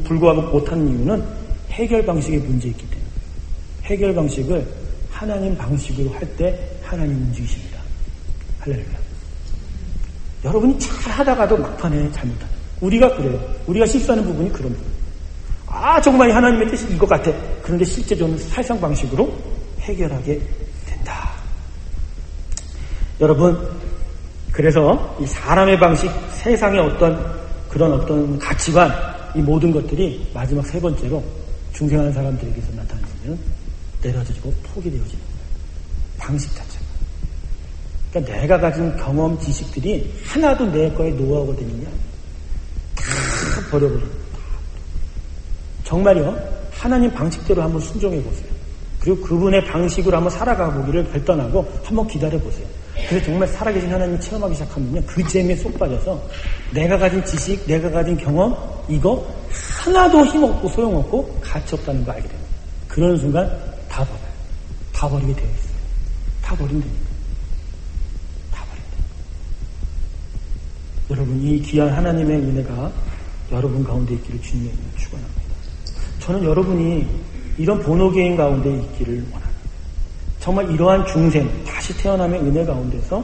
Speaker 1: 불구하고 못하는 이유는 해결 방식에 문제 있기 때문에 해결 방식을 하나님 방식으로 할 때 하나님 움직이십니다. 할렐루야. 여러분이 잘 하다가도 막판에 잘못하는. 우리가 그래요. 우리가 실수하는 부분이 그런 부분. 정말 하나님의 뜻이 이것 같아. 그런데 실제적으로 사상 방식으로 해결하게 된다. 여러분, 그래서 이 사람의 방식, 세상의 어떤 가치관, 이 모든 것들이 마지막 세 번째로 중생하는 사람들에게서 나타나면 내려져지고 포기되어지는 거예요. 방식 자체가. 그러니까 내가 가진 경험, 지식들이 하나도 내 거에 노하우가 되느냐? 다 버려버립니다. 정말요, 하나님 방식대로 한번 순종해 보세요. 그리고 그분의 방식으로 한번 살아가 보기를 결단하고 한번 기다려 보세요. 그래서 정말 살아계신 하나님 체험하기 시작하면요, 그 재미에 쏙 빠져서 내가 가진 지식, 내가 가진 경험, 이거 하나도 힘없고 소용없고 가치 없다는 거 알게 됩니다. 그런 순간 다 버려요. 다 버리게 되어 있어요. 다 버리면 됩니다. 다 버린다. 여러분, 이 귀한 하나님의 은혜가 여러분 가운데 있기를 주님의 이름으로 축원합니다. 저는 여러분이 이런 본호계인 가운데 있기를 원합니다. 정말 이러한 중생, 다시 태어남의 은혜 가운데서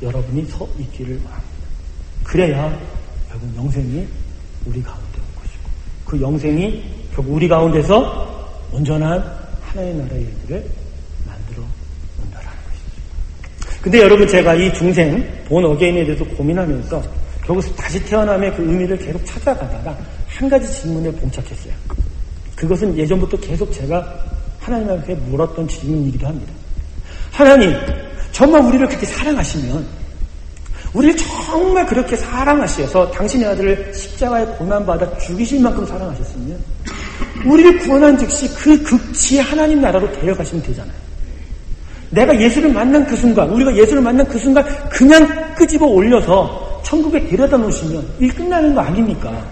Speaker 1: 여러분이 서 있기를 원합니다. 그래야 결국 영생이 우리 가운데 올 것이고, 그 영생이 결국 우리 가운데서 온전한 하나의 나라의 일들을 만들어 온다라는 것이죠. 근데 여러분, 제가 이 중생, 본 어게인에 대해서 고민하면서 결국 다시 태어남의 그 의미를 계속 찾아가다가 한 가지 질문에 봉착했어요. 그것은 예전부터 계속 제가 하나님한테 물었던 질문이기도 합니다. 하나님, 정말 우리를 그렇게 사랑하시면, 우리를 정말 그렇게 사랑하셔서 당신의 아들을 십자가에 고난받아 죽이실 만큼 사랑하셨으면 우리를 구원한 즉시 그 극치의 하나님 나라로 데려가시면 되잖아요. 내가 예수를 만난 그 순간, 우리가 예수를 만난 그 순간 그냥 끄집어 올려서 천국에 데려다 놓으시면 일 끝나는 거 아닙니까?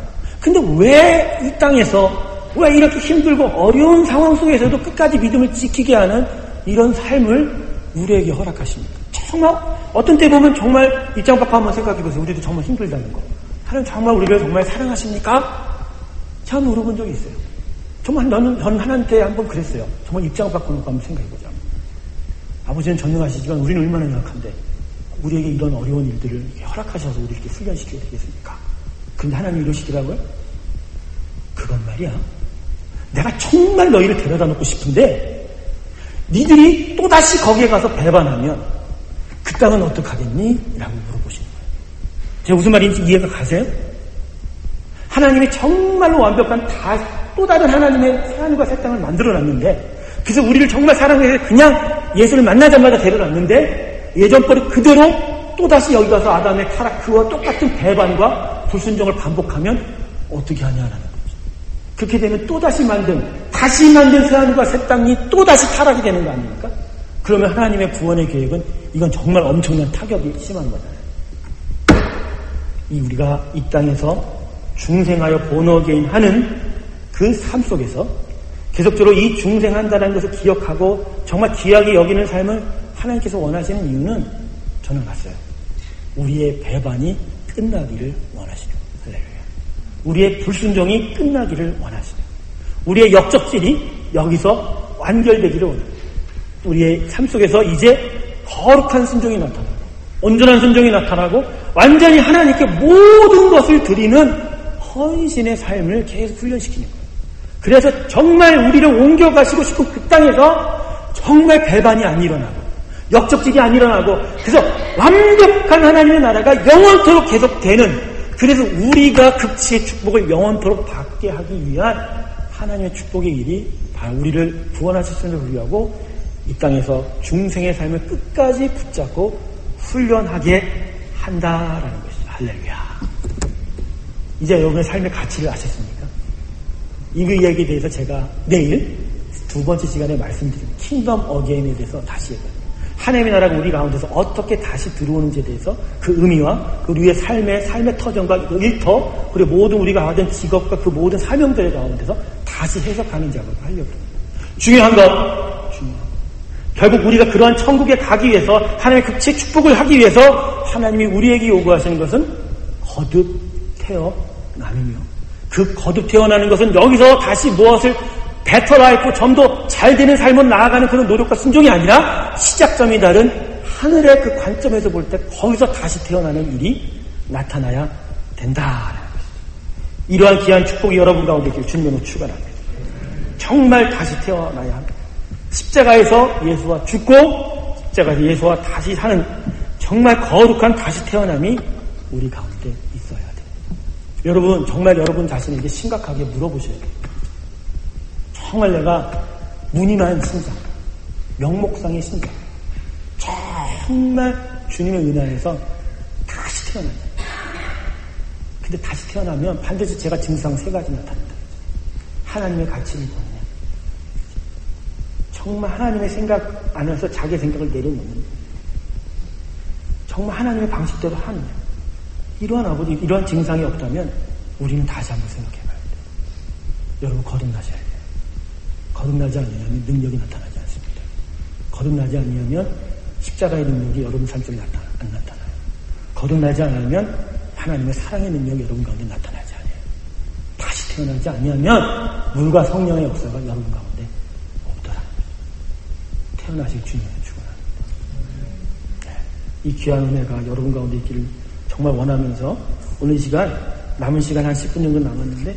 Speaker 1: 근데 왜 이 땅에서 왜 이렇게 힘들고 어려운 상황 속에서도 끝까지 믿음을 지키게 하는 이런 삶을 우리에게 허락하십니까? 정말 어떤 때 보면 정말 입장 바꿔 한번 생각해 보세요. 우리도 정말 힘들다는 거. 하나님 정말 우리를 정말 사랑하십니까? 참 물어본 적이 있어요. 정말 저는 하나님께 한번 그랬어요. 정말 입장을 바꿔놓고 한번 생각해 보자. 아버지는 전능하시지만 우리는 얼마나 약한데 우리에게 이런 어려운 일들을 허락하셔서 우리 이렇게 훈련시켜야 되겠습니까? 그런데 하나님이 이러시더라고요. 그건 말이야, 내가 정말 너희를 데려다 놓고 싶은데 니들이 또다시 거기에 가서 배반하면 그 땅은 어떡하겠니? 라고 물어보시는 거예요. 제가 무슨 말인지 이해가 가세요? 하나님이 정말로 완벽한 또 다른 하나님의 하늘과 새 땅을 만들어놨는데, 그래서 우리를 정말 사랑해서 그냥 예수를 만나자마자 데려놨는데 예전 버릇 그대로 또다시 여기 가서 아담의 타락, 그와 똑같은 배반과 불순종을 반복하면 어떻게 하냐라는 거죠. 그렇게 되면 다시 만든 새하늘과 새 땅이 또다시 타락이 되는 거 아닙니까? 그러면 하나님의 구원의 계획은 이건 정말 엄청난 타격이 심한 거잖아요. 우리가 이 땅에서 중생하여 본어게인 하는 그 삶 속에서 계속적으로 이 중생한다는 것을 기억하고 정말 귀하게 여기는 삶을 하나님께서 원하시는 이유는 저는 봤어요. 우리의 배반이 끝나기를 원하시는 거예요. 할렐루야. 우리의 불순종이 끝나기를 원하시는 거예요. 우리의 역적질이 여기서 완결되기를 원합니다. 우리의 삶 속에서 이제 거룩한 순종이 나타나고 온전한 순종이 나타나고 완전히 하나님께 모든 것을 드리는 헌신의 삶을 계속 훈련시키는 거예요. 그래서 정말 우리를 옮겨가시고 싶은 그 땅에서 정말 배반이 안 일어나고 역적질이 안 일어나고 그래서 완벽한 하나님의 나라가 영원토록 계속되는, 그래서 우리가 극치의 축복을 영원토록 받게 하기 위한 하나님의 축복의 일이 바로 우리를 구원하셨음을 위하고 이 땅에서 중생의 삶을 끝까지 붙잡고 훈련하게 한다라는 것이죠. 할렐루야. 이제 여러분의 삶의 가치를 아셨습니까? 이 이야기에 대해서 제가 내일 두 번째 시간에 말씀드린 킹덤 어게인에 대해서 다시 얘기합니다. 하나님의 나라가 우리 가운데서 어떻게 다시 들어오는지에 대해서 그 의미와 그 우리의 삶의 터전과 그 일터, 그리고 모든 우리가 하던 직업과 그 모든 사명들의 가운데서 다시 해석하는 작업을 하려고 합니다. 중요한 것. 결국 우리가 그러한 천국에 가기 위해서 하나님의 극치의 축복을 하기 위해서 하나님이 우리에게 요구하시는 것은 거듭 태어남이며, 그 거듭 태어나는 것은 여기서 다시 무엇을 베터 라이프, 좀 더 잘 되는 삶으로 나아가는 그런 노력과 순종이 아니라 시작점이 다른 하늘의 그 관점에서 볼 때 거기서 다시 태어나는 일이 나타나야 된다라는 것이죠. 이러한 귀한 축복이 여러분 가운데 있길 주님으로 축원합니다. 정말 다시 태어나야 합니다. 십자가에서 예수와 죽고 십자가에서 예수와 다시 사는 정말 거룩한 다시 태어남이 우리 가운데 있어야 돼요. 여러분 정말 여러분 자신에게 심각하게 물어보셔야 돼요. 정말 내가 무늬만 신자, 명목상의 신자, 정말 주님의 은혜 안에서 다시 태어나요. 근데 다시 태어나면 반드시 제가 증상 3가지 나타난다. 하나님의 가치를 보느냐, 정말 하나님의 생각 안에서 자기의 생각을 내려놓는, 정말 하나님의 방식대로 하느냐. 이러한 증상이 없다면 우리는 다시 한번 생각해 봐야 돼요. 여러분 거듭나셔야 돼요. 거듭나지 않으면 능력이 나타나지 않습니다. 거듭나지 않으면 십자가의 능력이 여러분 삶 속에 안 나타나요. 거듭나지 않으면 하나님의 사랑의 능력이 여러분 가운데 나타나지 않아요. 다시 태어나지 않으면 물과 성령의 역사가 여러분 가운데 없더라. 태어나실 주님을 축원합니다. 네. 이 귀한 은혜가 여러분 가운데 있기를 정말 원하면서 오늘 이 시간, 남은 시간 한 10분 정도 남았는데